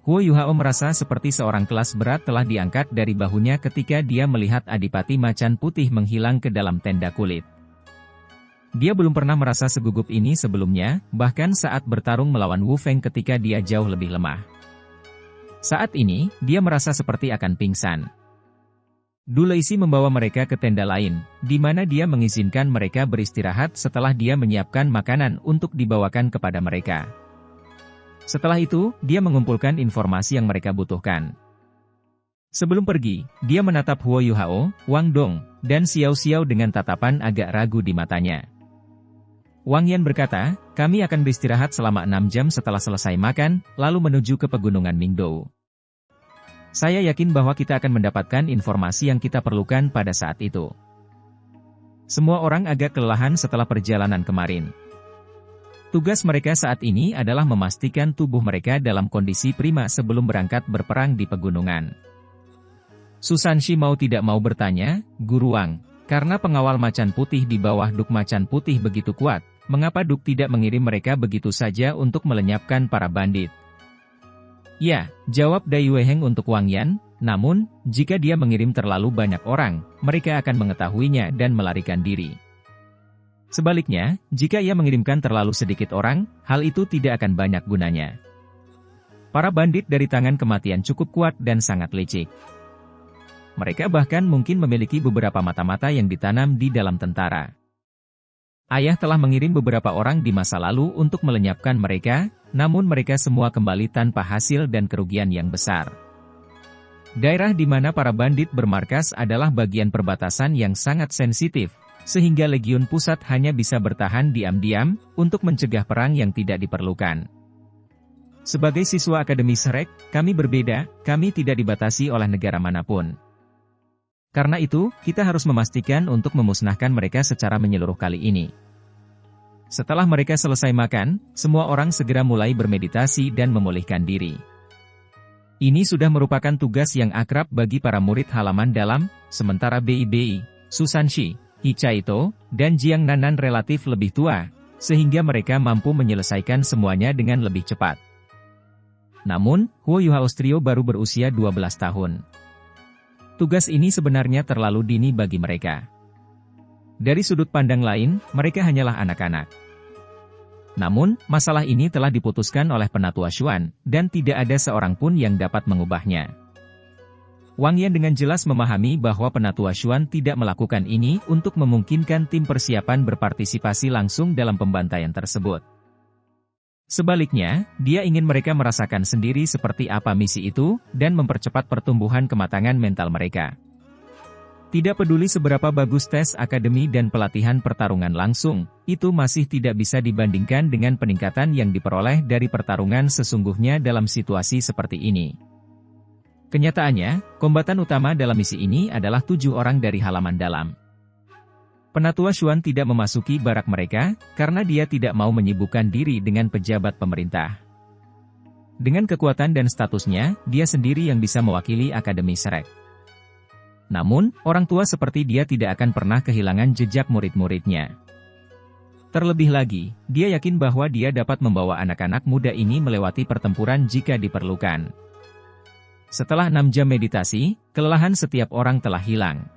Huo Yuhao merasa seperti seorang kelas berat telah diangkat dari bahunya ketika dia melihat Adipati Macan Putih menghilang ke dalam tenda kulit. Dia belum pernah merasa segugup ini sebelumnya, bahkan saat bertarung melawan Wu Feng ketika dia jauh lebih lemah. Saat ini, dia merasa seperti akan pingsan. Du Leisi membawa mereka ke tenda lain, di mana dia mengizinkan mereka beristirahat setelah dia menyiapkan makanan untuk dibawakan kepada mereka. Setelah itu, dia mengumpulkan informasi yang mereka butuhkan. Sebelum pergi, dia menatap Huo Yuhao, Wang Dong, dan Xiao Xiao dengan tatapan agak ragu di matanya. Wang Yan berkata, "Kami akan beristirahat selama 6 jam setelah selesai makan, lalu menuju ke pegunungan Mingdou. Saya yakin bahwa kita akan mendapatkan informasi yang kita perlukan pada saat itu." Semua orang agak kelelahan setelah perjalanan kemarin. Tugas mereka saat ini adalah memastikan tubuh mereka dalam kondisi prima sebelum berangkat berperang di pegunungan. Su Sanxi mau tidak mau bertanya, "Guru Wang, Karena pengawal macan putih di bawah Duk Macan Putih begitu kuat, mengapa Duk tidak mengirim mereka begitu saja untuk melenyapkan para bandit? Ya, jawab Dai Wei-heng untuk Wang Yan, namun, jika dia mengirim terlalu banyak orang, mereka akan mengetahuinya dan melarikan diri. Sebaliknya, jika ia mengirimkan terlalu sedikit orang, hal itu tidak akan banyak gunanya. Para bandit dari tangan kematian cukup kuat dan sangat licik. Mereka bahkan mungkin memiliki beberapa mata-mata yang ditanam di dalam tentara. Ayah telah mengirim beberapa orang di masa lalu untuk melenyapkan mereka, namun mereka semua kembali tanpa hasil dan kerugian yang besar. Daerah di mana para bandit bermarkas adalah bagian perbatasan yang sangat sensitif, sehingga Legiun Pusat hanya bisa bertahan diam-diam untuk mencegah perang yang tidak diperlukan. Sebagai siswa Akademi Shrek, kami berbeda, kami tidak dibatasi oleh negara manapun. Karena itu, kita harus memastikan untuk memusnahkan mereka secara menyeluruh kali ini. Setelah mereka selesai makan, semua orang segera mulai bermeditasi dan memulihkan diri. Ini sudah merupakan tugas yang akrab bagi para murid halaman dalam, sementara Bei, Susanshi, Hichaito, dan Jiang Nanan relatif lebih tua, sehingga mereka mampu menyelesaikan semuanya dengan lebih cepat. Namun, Huo Yuhaostrio baru berusia 12 tahun. Tugas ini sebenarnya terlalu dini bagi mereka. Dari sudut pandang lain, mereka hanyalah anak-anak. Namun, masalah ini telah diputuskan oleh Penatua Xuan, dan tidak ada seorang pun yang dapat mengubahnya. Wang Yan dengan jelas memahami bahwa Penatua Xuan tidak melakukan ini untuk memungkinkan tim persiapan berpartisipasi langsung dalam pembantaian tersebut. Sebaliknya, dia ingin mereka merasakan sendiri seperti apa misi itu, dan mempercepat pertumbuhan kematangan mental mereka. Tidak peduli seberapa bagus tes akademi dan pelatihan pertarungan langsung, itu masih tidak bisa dibandingkan dengan peningkatan yang diperoleh dari pertarungan sesungguhnya dalam situasi seperti ini. Kenyataannya, kombatan utama dalam misi ini adalah 7 orang dari halaman dalam. Penatua Xuan tidak memasuki barak mereka, karena dia tidak mau menyibukkan diri dengan pejabat pemerintah. Dengan kekuatan dan statusnya, dia sendiri yang bisa mewakili Akademi Shrek. Namun, orang tua seperti dia tidak akan pernah kehilangan jejak murid-muridnya. Terlebih lagi, dia yakin bahwa dia dapat membawa anak-anak muda ini melewati pertempuran jika diperlukan. Setelah 6 jam meditasi, kelelahan setiap orang telah hilang.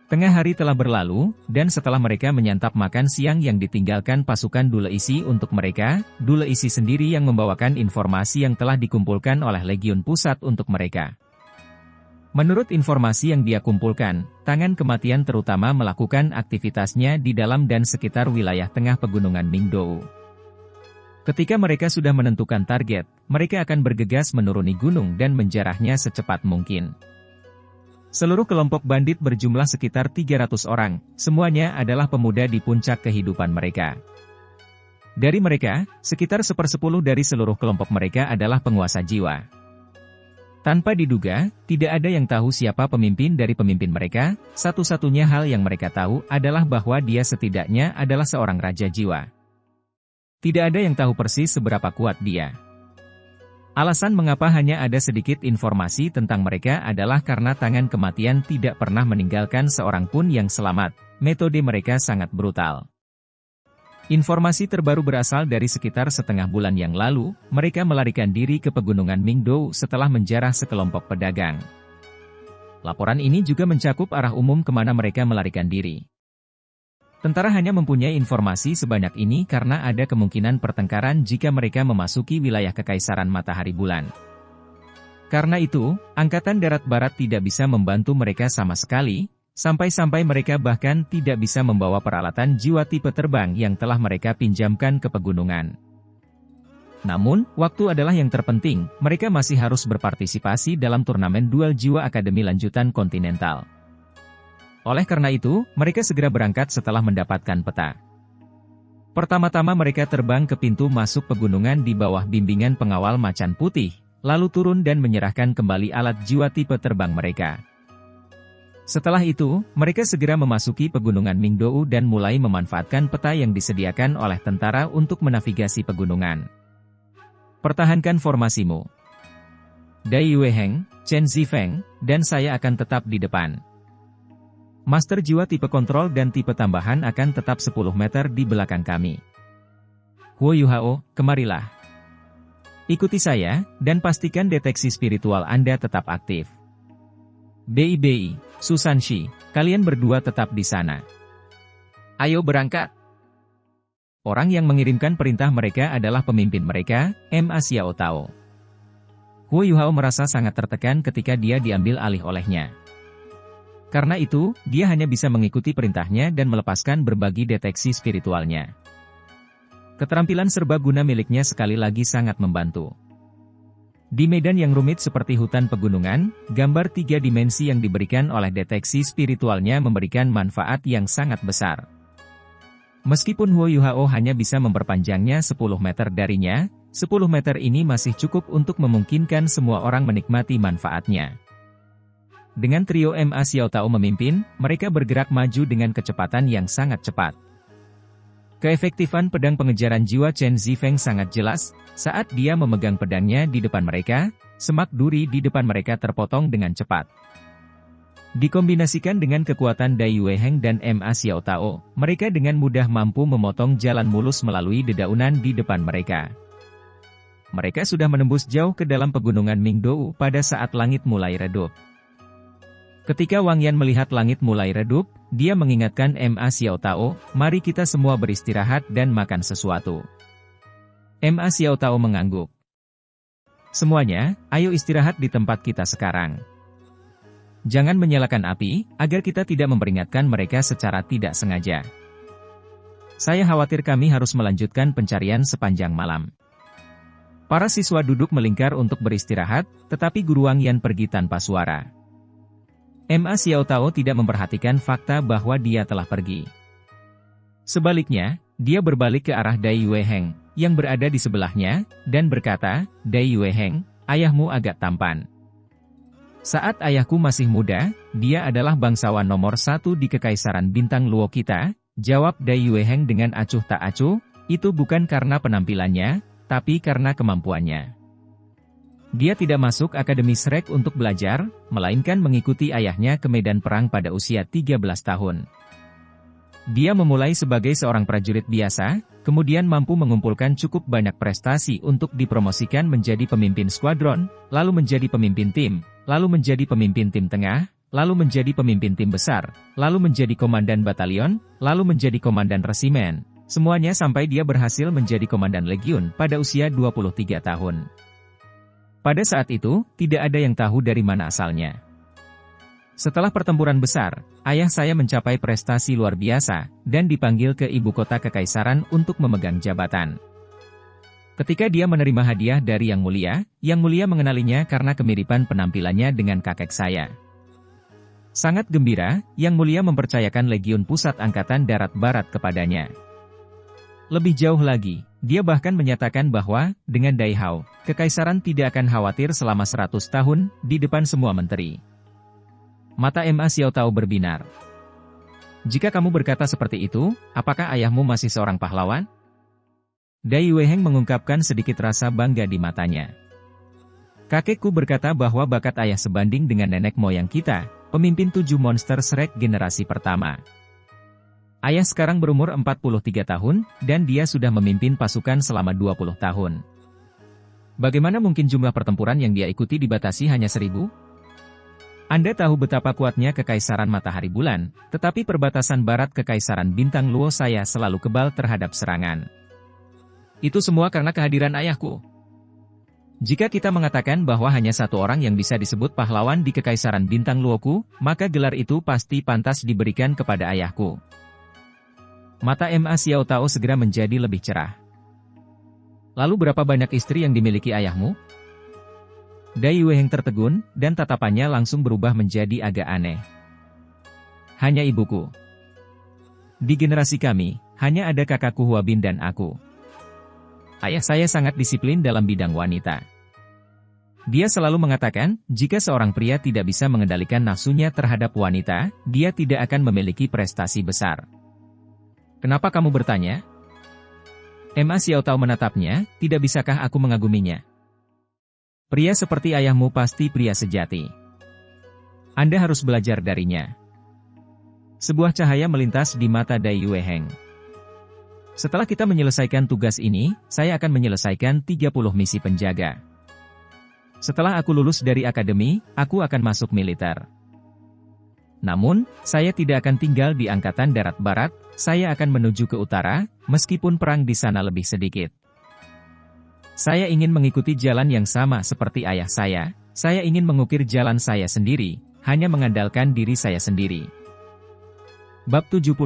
Tengah hari telah berlalu, dan setelah mereka menyantap makan siang yang ditinggalkan pasukan Dule Isi untuk mereka, Dule Isi sendiri yang membawakan informasi yang telah dikumpulkan oleh Legiun Pusat untuk mereka. Menurut informasi yang dia kumpulkan, tangan kematian terutama melakukan aktivitasnya di dalam dan sekitar wilayah tengah pegunungan Mingdou. Ketika mereka sudah menentukan target, mereka akan bergegas menuruni gunung dan menjarahnya secepat mungkin. Seluruh kelompok bandit berjumlah sekitar 300 orang, semuanya adalah pemuda di puncak kehidupan mereka. Dari mereka, sekitar 1/10 dari seluruh kelompok mereka adalah penguasa jiwa. Tanpa diduga, tidak ada yang tahu siapa pemimpin dari pemimpin mereka, satu-satunya hal yang mereka tahu adalah bahwa dia setidaknya adalah seorang raja jiwa. Tidak ada yang tahu persis seberapa kuat dia. Alasan mengapa hanya ada sedikit informasi tentang mereka adalah karena tangan kematian tidak pernah meninggalkan seorang pun yang selamat. Metode mereka sangat brutal. Informasi terbaru berasal dari sekitar setengah bulan yang lalu, mereka melarikan diri ke pegunungan Mingdou setelah menjarah sekelompok pedagang. Laporan ini juga mencakup arah umum kemana mereka melarikan diri. Tentara hanya mempunyai informasi sebanyak ini karena ada kemungkinan pertengkaran jika mereka memasuki wilayah Kekaisaran Matahari Bulan. Karena itu, Angkatan Darat Barat tidak bisa membantu mereka sama sekali, sampai-sampai mereka bahkan tidak bisa membawa peralatan jiwa tipe terbang yang telah mereka pinjamkan ke pegunungan. Namun, waktu adalah yang terpenting, mereka masih harus berpartisipasi dalam turnamen duel jiwa Akademi Lanjutan Kontinental. Oleh karena itu, mereka segera berangkat setelah mendapatkan peta. Pertama-tama mereka terbang ke pintu masuk pegunungan di bawah bimbingan pengawal macan putih, lalu turun dan menyerahkan kembali alat jiwa tipe terbang mereka. Setelah itu, mereka segera memasuki pegunungan Mingdou dan mulai memanfaatkan peta yang disediakan oleh tentara untuk menavigasi pegunungan. Pertahankan formasimu. Dai Wei-heng, Chen Zifeng, dan saya akan tetap di depan. Master jiwa tipe kontrol dan tipe tambahan akan tetap 10 meter di belakang kami. Huo Yuhao, kemarilah. Ikuti saya, dan pastikan deteksi spiritual Anda tetap aktif. BI, Susan Shi, kalian berdua tetap di sana. Ayo berangkat. Orang yang mengirimkan perintah mereka adalah pemimpin mereka, Ma Xiao Tao. Huo Yuhao merasa sangat tertekan ketika dia diambil alih olehnya. Karena itu, dia hanya bisa mengikuti perintahnya dan melepaskan berbagi deteksi spiritualnya. Keterampilan serbaguna miliknya sekali lagi sangat membantu. Di medan yang rumit seperti hutan pegunungan, gambar 3 dimensi yang diberikan oleh deteksi spiritualnya memberikan manfaat yang sangat besar. Meskipun Huo Yuhao hanya bisa memperpanjangnya 10 meter darinya, 10 meter ini masih cukup untuk memungkinkan semua orang menikmati manfaatnya. Dengan trio Ma Xiao Tao memimpin, mereka bergerak maju dengan kecepatan yang sangat cepat. Keefektifan pedang pengejaran jiwa Chen Zifeng sangat jelas, saat dia memegang pedangnya di depan mereka, semak duri di depan mereka terpotong dengan cepat. Dikombinasikan dengan kekuatan Dai Yueheng dan Ma Xiao Tao, mereka dengan mudah mampu memotong jalan mulus melalui dedaunan di depan mereka. Mereka sudah menembus jauh ke dalam pegunungan Mingdou pada saat langit mulai redup. Ketika Wang Yan melihat langit mulai redup, dia mengingatkan Ma Xiao Tao, mari kita semua beristirahat dan makan sesuatu. Ma Xiao Tao mengangguk. Semuanya, ayo istirahat di tempat kita sekarang. Jangan menyalakan api, agar kita tidak memperingatkan mereka secara tidak sengaja. Saya khawatir kami harus melanjutkan pencarian sepanjang malam. Para siswa duduk melingkar untuk beristirahat, tetapi Guru Wang Yan pergi tanpa suara. Ma Xiao Tao tidak memperhatikan fakta bahwa dia telah pergi. Sebaliknya, dia berbalik ke arah Dai Yueheng, yang berada di sebelahnya, dan berkata, Dai Yueheng, ayahmu agak tampan. Saat ayahku masih muda, dia adalah bangsawan nomor 1 di Kekaisaran Bintang Luo kita, jawab Dai Yueheng dengan acuh tak acuh, itu bukan karena penampilannya, tapi karena kemampuannya. Dia tidak masuk Akademi Shrek untuk belajar, melainkan mengikuti ayahnya ke medan perang pada usia 13 tahun. Dia memulai sebagai seorang prajurit biasa, kemudian mampu mengumpulkan cukup banyak prestasi untuk dipromosikan menjadi pemimpin skuadron, lalu menjadi pemimpin tim, lalu menjadi pemimpin tim tengah, lalu menjadi pemimpin tim besar, lalu menjadi komandan batalion, lalu menjadi komandan resimen. Semuanya sampai dia berhasil menjadi komandan legiun pada usia 23 tahun. Pada saat itu, tidak ada yang tahu dari mana asalnya. Setelah pertempuran besar, ayah saya mencapai prestasi luar biasa, dan dipanggil ke ibu kota kekaisaran untuk memegang jabatan. Ketika dia menerima hadiah dari Yang Mulia mengenalinya karena kemiripan penampilannya dengan kakek saya. Sangat gembira, Yang Mulia mempercayakan Legiun Pusat Angkatan Darat Barat kepadanya. Lebih jauh lagi, dia bahkan menyatakan bahwa, dengan Dai Hao, kekaisaran tidak akan khawatir selama 100 tahun, di depan semua menteri. Mata Ma Xiao Tao berbinar. Jika kamu berkata seperti itu, apakah ayahmu masih seorang pahlawan? Dai Yueheng mengungkapkan sedikit rasa bangga di matanya. Kakekku berkata bahwa bakat ayah sebanding dengan nenek moyang kita, pemimpin 7 monster Shrek generasi pertama. Ayah sekarang berumur 43 tahun, dan dia sudah memimpin pasukan selama 20 tahun. Bagaimana mungkin jumlah pertempuran yang dia ikuti dibatasi hanya 1000? Anda tahu betapa kuatnya Kekaisaran Matahari Bulan, tetapi perbatasan barat Kekaisaran Bintang Luo saya selalu kebal terhadap serangan. Itu semua karena kehadiran ayahku. Jika kita mengatakan bahwa hanya satu orang yang bisa disebut pahlawan di Kekaisaran Bintang Luoku, maka gelar itu pasti pantas diberikan kepada ayahku. Mata Ma Xiao Tao segera menjadi lebih cerah. Lalu berapa banyak istri yang dimiliki ayahmu? Dai Yueheng tertegun, dan tatapannya langsung berubah menjadi agak aneh. Hanya ibuku. Di generasi kami, hanya ada kakakku Huabin dan aku. Ayah saya sangat disiplin dalam bidang wanita. Dia selalu mengatakan, jika seorang pria tidak bisa mengendalikan nafsunya terhadap wanita, dia tidak akan memiliki prestasi besar. Kenapa kamu bertanya? Ma Xiao Tao menatapnya, tidak bisakah aku mengaguminya? Pria seperti ayahmu pasti pria sejati. Anda harus belajar darinya. Sebuah cahaya melintas di mata Dai Yueheng. Setelah kita menyelesaikan tugas ini, saya akan menyelesaikan 30 misi penjaga. Setelah aku lulus dari akademi, aku akan masuk militer. Namun, saya tidak akan tinggal di Angkatan Darat Barat, saya akan menuju ke utara, meskipun perang di sana lebih sedikit. Saya ingin mengikuti jalan yang sama seperti ayah saya ingin mengukir jalan saya sendiri, hanya mengandalkan diri saya sendiri. Bab 72.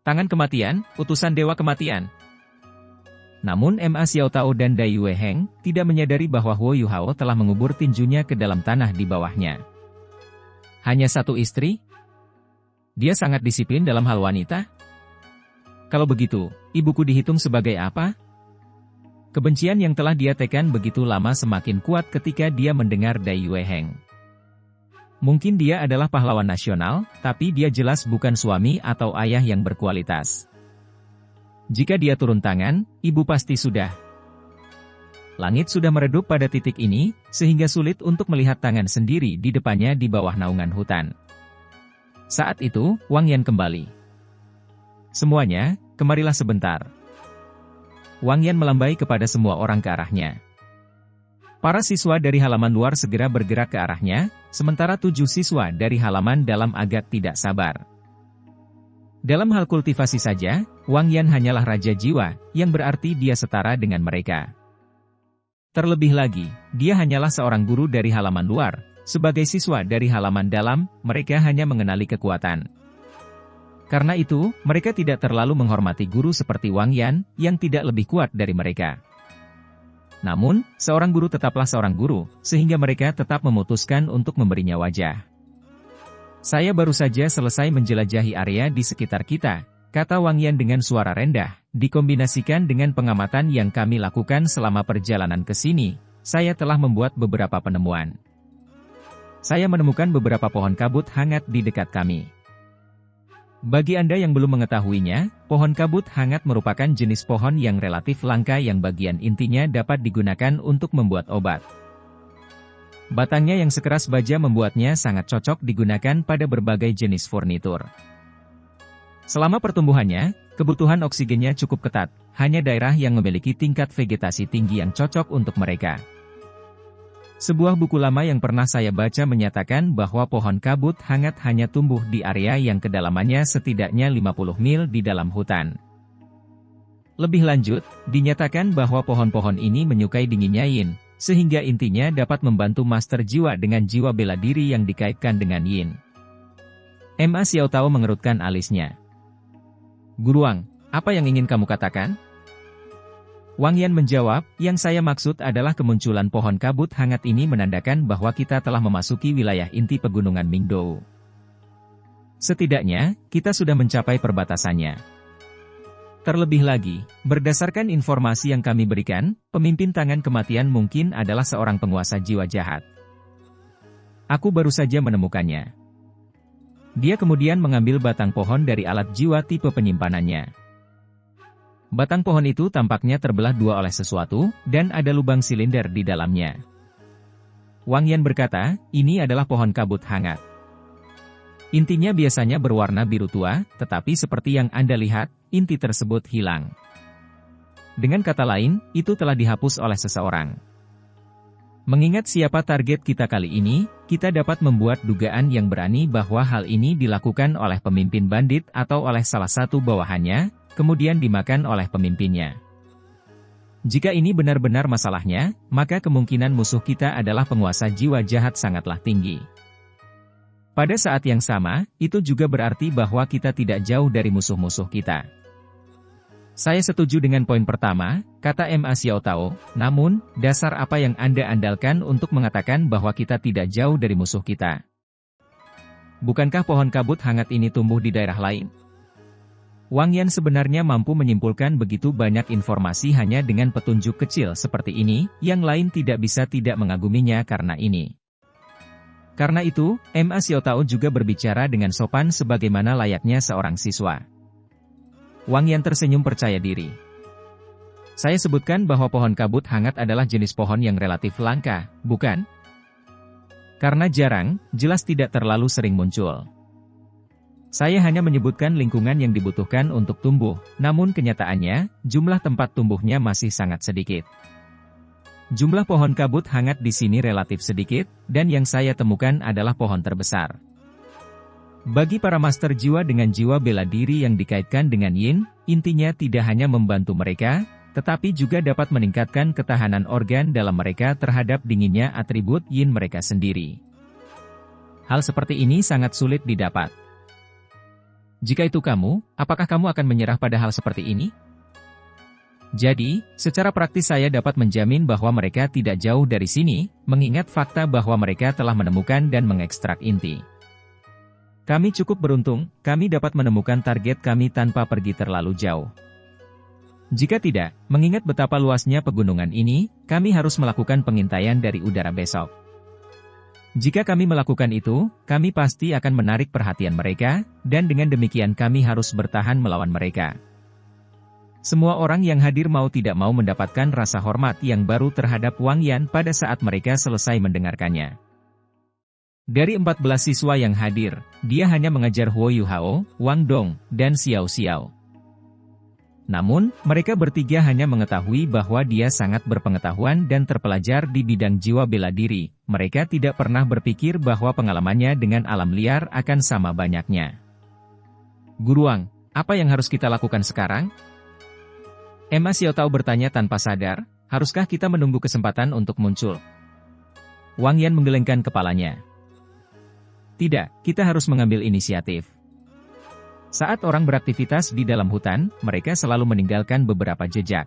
Tangan Kematian, Utusan Dewa Kematian. Namun Ma Xiaotao dan Dai Yueheng tidak menyadari bahwa Huo Yuhao telah mengubur tinjunya ke dalam tanah di bawahnya. Hanya satu istri? Dia sangat disiplin dalam hal wanita? Kalau begitu, ibuku dihitung sebagai apa? Kebencian yang telah dia tekan begitu lama semakin kuat ketika dia mendengar Dai Yueheng. Mungkin dia adalah pahlawan nasional, tapi dia jelas bukan suami atau ayah yang berkualitas. Jika dia turun tangan, ibu pasti sudah. Langit sudah meredup pada titik ini, sehingga sulit untuk melihat tangan sendiri di depannya di bawah naungan hutan. Saat itu, Wang Yan kembali. Semuanya, kemarilah sebentar. Wang Yan melambai kepada semua orang ke arahnya. Para siswa dari halaman luar segera bergerak ke arahnya, sementara 7 siswa dari halaman dalam agak tidak sabar. Dalam hal kultivasi saja, Wang Yan hanyalah raja jiwa, yang berarti dia setara dengan mereka. Terlebih lagi, dia hanyalah seorang guru dari halaman luar, sebagai siswa dari halaman dalam, mereka hanya mengenali kekuatan. Karena itu, mereka tidak terlalu menghormati guru seperti Wang Yan, yang tidak lebih kuat dari mereka. Namun, seorang guru tetaplah seorang guru, sehingga mereka tetap memutuskan untuk memberinya wajah. Saya baru saja selesai menjelajahi area di sekitar kita, kata Wang Yan dengan suara rendah, dikombinasikan dengan pengamatan yang kami lakukan selama perjalanan ke sini, saya telah membuat beberapa penemuan. Saya menemukan beberapa pohon kabut hangat di dekat kami. Bagi Anda yang belum mengetahuinya, pohon kabut hangat merupakan jenis pohon yang relatif langka yang bagian intinya dapat digunakan untuk membuat obat. Batangnya yang sekeras baja membuatnya sangat cocok digunakan pada berbagai jenis furnitur. Selama pertumbuhannya, kebutuhan oksigennya cukup ketat, hanya daerah yang memiliki tingkat vegetasi tinggi yang cocok untuk mereka. Sebuah buku lama yang pernah saya baca menyatakan bahwa pohon kabut hangat hanya tumbuh di area yang kedalamannya setidaknya 50 mil di dalam hutan. Lebih lanjut, dinyatakan bahwa pohon-pohon ini menyukai dinginnya yin, sehingga intinya dapat membantu master jiwa dengan jiwa bela diri yang dikaitkan dengan yin. Ma Xiaotao mengerutkan alisnya. Guruang, apa yang ingin kamu katakan? Wang Yan menjawab, yang saya maksud adalah kemunculan pohon kabut hangat ini menandakan bahwa kita telah memasuki wilayah inti pegunungan Mingdou. Setidaknya, kita sudah mencapai perbatasannya. Terlebih lagi, berdasarkan informasi yang kami berikan, pemimpin tangan kematian mungkin adalah seorang penguasa jiwa jahat. Aku baru saja menemukannya. Dia kemudian mengambil batang pohon dari alat jiwa tipe penyimpanannya. Batang pohon itu tampaknya terbelah dua oleh sesuatu, dan ada lubang silinder di dalamnya. Wang Yan berkata, ini adalah pohon kabut hangat. Intinya biasanya berwarna biru tua, tetapi seperti yang Anda lihat, inti tersebut hilang. Dengan kata lain, itu telah dihapus oleh seseorang. Mengingat siapa target kita kali ini, kita dapat membuat dugaan yang berani bahwa hal ini dilakukan oleh pemimpin bandit atau oleh salah satu bawahannya, kemudian dimakan oleh pemimpinnya. Jika ini benar-benar masalahnya, maka kemungkinan musuh kita adalah penguasa jiwa jahat sangatlah tinggi. Pada saat yang sama, itu juga berarti bahwa kita tidak jauh dari musuh-musuh kita. Saya setuju dengan poin pertama, kata Ma Xiaotao, namun, dasar apa yang Anda andalkan untuk mengatakan bahwa kita tidak jauh dari musuh kita? Bukankah pohon kabut hangat ini tumbuh di daerah lain? Wang Yan sebenarnya mampu menyimpulkan begitu banyak informasi hanya dengan petunjuk kecil seperti ini, yang lain tidak bisa tidak mengaguminya karena ini. Karena itu, Ma Xiaotao juga berbicara dengan sopan sebagaimana layaknya seorang siswa. Wang Yan tersenyum percaya diri. Saya sebutkan bahwa pohon kabut hangat adalah jenis pohon yang relatif langka, bukan? Karena jarang, jelas tidak terlalu sering muncul. Saya hanya menyebutkan lingkungan yang dibutuhkan untuk tumbuh, namun kenyataannya, jumlah tempat tumbuhnya masih sangat sedikit. Jumlah pohon kabut hangat di sini relatif sedikit, dan yang saya temukan adalah pohon terbesar. Bagi para master jiwa dengan jiwa bela diri yang dikaitkan dengan yin, intinya tidak hanya membantu mereka, tetapi juga dapat meningkatkan ketahanan organ dalam mereka terhadap dinginnya atribut yin mereka sendiri. Hal seperti ini sangat sulit didapat. Jika itu kamu, apakah kamu akan menyerah pada hal seperti ini? Jadi, secara praktis saya dapat menjamin bahwa mereka tidak jauh dari sini, mengingat fakta bahwa mereka telah menemukan dan mengekstrak inti. Kami cukup beruntung, kami dapat menemukan target kami tanpa pergi terlalu jauh. Jika tidak, mengingat betapa luasnya pegunungan ini, kami harus melakukan pengintaian dari udara besok. Jika kami melakukan itu, kami pasti akan menarik perhatian mereka, dan dengan demikian kami harus bertahan melawan mereka. Semua orang yang hadir mau tidak mau mendapatkan rasa hormat yang baru terhadap Wang Yan pada saat mereka selesai mendengarkannya. Dari 14 siswa yang hadir, dia hanya mengajar Huo Yuhao, Wang Dong, dan Xiao Xiao. Namun, mereka bertiga hanya mengetahui bahwa dia sangat berpengetahuan dan terpelajar di bidang jiwa bela diri. Mereka tidak pernah berpikir bahwa pengalamannya dengan alam liar akan sama banyaknya. Guru Wang, apa yang harus kita lakukan sekarang? Emma Xiaotao bertanya tanpa sadar, haruskah kita menunggu kesempatan untuk muncul? Wang Yan menggelengkan kepalanya. Tidak, kita harus mengambil inisiatif. Saat orang beraktivitas di dalam hutan, mereka selalu meninggalkan beberapa jejak.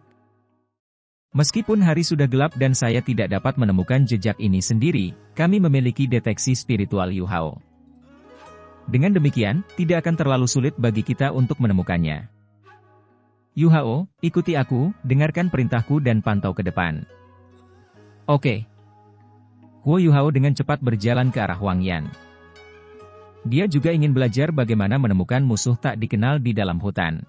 Meskipun hari sudah gelap dan saya tidak dapat menemukan jejak ini sendiri, kami memiliki deteksi spiritual Yu Hao. Dengan demikian, tidak akan terlalu sulit bagi kita untuk menemukannya. Yu Hao, ikuti aku, dengarkan perintahku dan pantau ke depan. Oke. Huo Yu Hao dengan cepat berjalan ke arah Wang Yan. Dia juga ingin belajar bagaimana menemukan musuh tak dikenal di dalam hutan.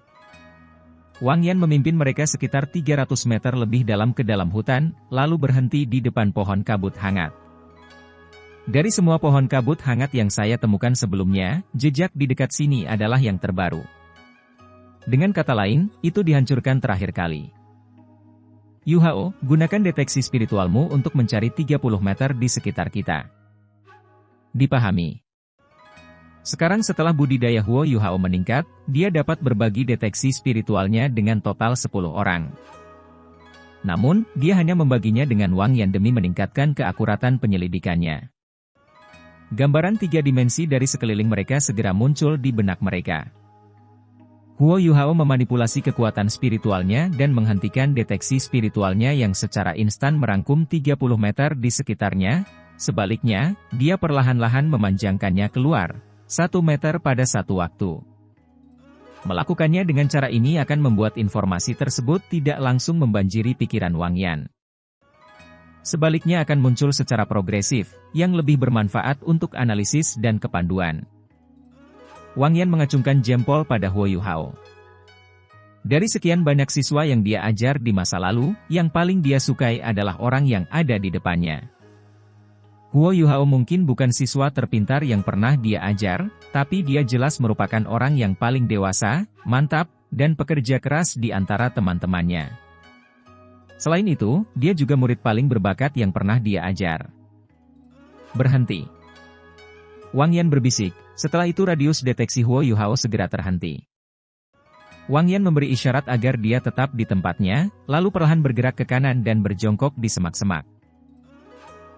Wang Yan memimpin mereka sekitar 300 meter lebih dalam ke dalam hutan, lalu berhenti di depan pohon kabut hangat. Dari semua pohon kabut hangat yang saya temukan sebelumnya, jejak di dekat sini adalah yang terbaru. Dengan kata lain, itu dihancurkan terakhir kali. Yu Hao, gunakan deteksi spiritualmu untuk mencari 30 meter di sekitar kita. Dipahami. Sekarang setelah budidaya Huo Yu Hao meningkat, dia dapat berbagi deteksi spiritualnya dengan total 10 orang. Namun, dia hanya membaginya dengan Wang Yan demi meningkatkan keakuratan penyelidikannya. Gambaran 3 dimensi dari sekeliling mereka segera muncul di benak mereka. Huo Yu Hao memanipulasi kekuatan spiritualnya dan menghentikan deteksi spiritualnya yang secara instan merangkum 30 meter di sekitarnya. Sebaliknya, dia perlahan-lahan memanjangkannya keluar 1 meter pada satu waktu. Melakukannya dengan cara ini akan membuat informasi tersebut tidak langsung membanjiri pikiran Wang Yan. Sebaliknya akan muncul secara progresif, yang lebih bermanfaat untuk analisis dan kepanduan. Wang Yan mengacungkan jempol pada Huo Yu Hao. Dari sekian banyak siswa yang dia ajar di masa lalu, yang paling dia sukai adalah orang yang ada di depannya. Huo Yu Hao mungkin bukan siswa terpintar yang pernah dia ajar, tapi dia jelas merupakan orang yang paling dewasa, mantap, dan pekerja keras di antara teman-temannya. Selain itu, dia juga murid paling berbakat yang pernah dia ajar. Berhenti. Wang Yan berbisik, setelah itu radius deteksi Huo Yu Hao segera terhenti. Wang Yan memberi isyarat agar dia tetap di tempatnya, lalu perlahan bergerak ke kanan dan berjongkok di semak-semak.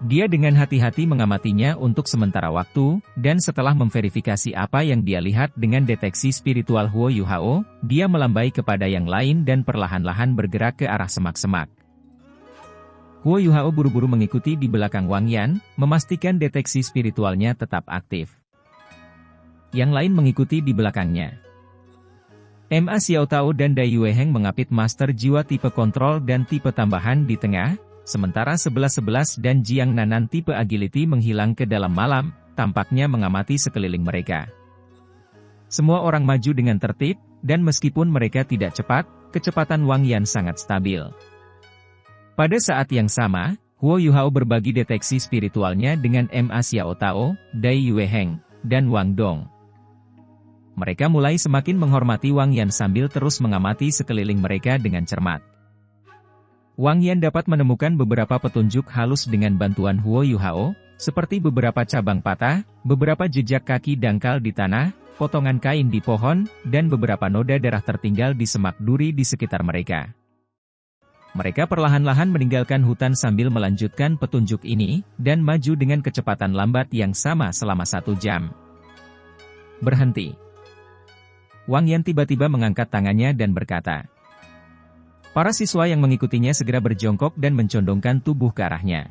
Dia dengan hati-hati mengamatinya untuk sementara waktu, dan setelah memverifikasi apa yang dia lihat dengan deteksi spiritual Huo Yu Hao, dia melambai kepada yang lain dan perlahan-lahan bergerak ke arah semak-semak. Huo Yu Hao buru-buru mengikuti di belakang Wang Yan, memastikan deteksi spiritualnya tetap aktif. Yang lain mengikuti di belakangnya. Ma Xiaotao dan Dai Yueheng mengapit master jiwa tipe kontrol dan tipe tambahan di tengah, sementara 11-11 dan Jiang Nanan tipe agility menghilang ke dalam malam, tampaknya mengamati sekeliling mereka. Semua orang maju dengan tertib, dan meskipun mereka tidak cepat, kecepatan Wang Yan sangat stabil. Pada saat yang sama, Huo Yu Hao berbagi deteksi spiritualnya dengan Ma Xiaotao, Dai Yueheng, dan Wang Dong. Mereka mulai semakin menghormati Wang Yan sambil terus mengamati sekeliling mereka dengan cermat. Wang Yan dapat menemukan beberapa petunjuk halus dengan bantuan Huo Yuhao, seperti beberapa cabang patah, beberapa jejak kaki dangkal di tanah, potongan kain di pohon, dan beberapa noda darah tertinggal di semak duri di sekitar mereka. Mereka perlahan-lahan meninggalkan hutan sambil melanjutkan petunjuk ini, dan maju dengan kecepatan lambat yang sama selama 1 jam. Berhenti. Wang Yan tiba-tiba mengangkat tangannya dan berkata. Para siswa yang mengikutinya segera berjongkok dan mencondongkan tubuh ke arahnya.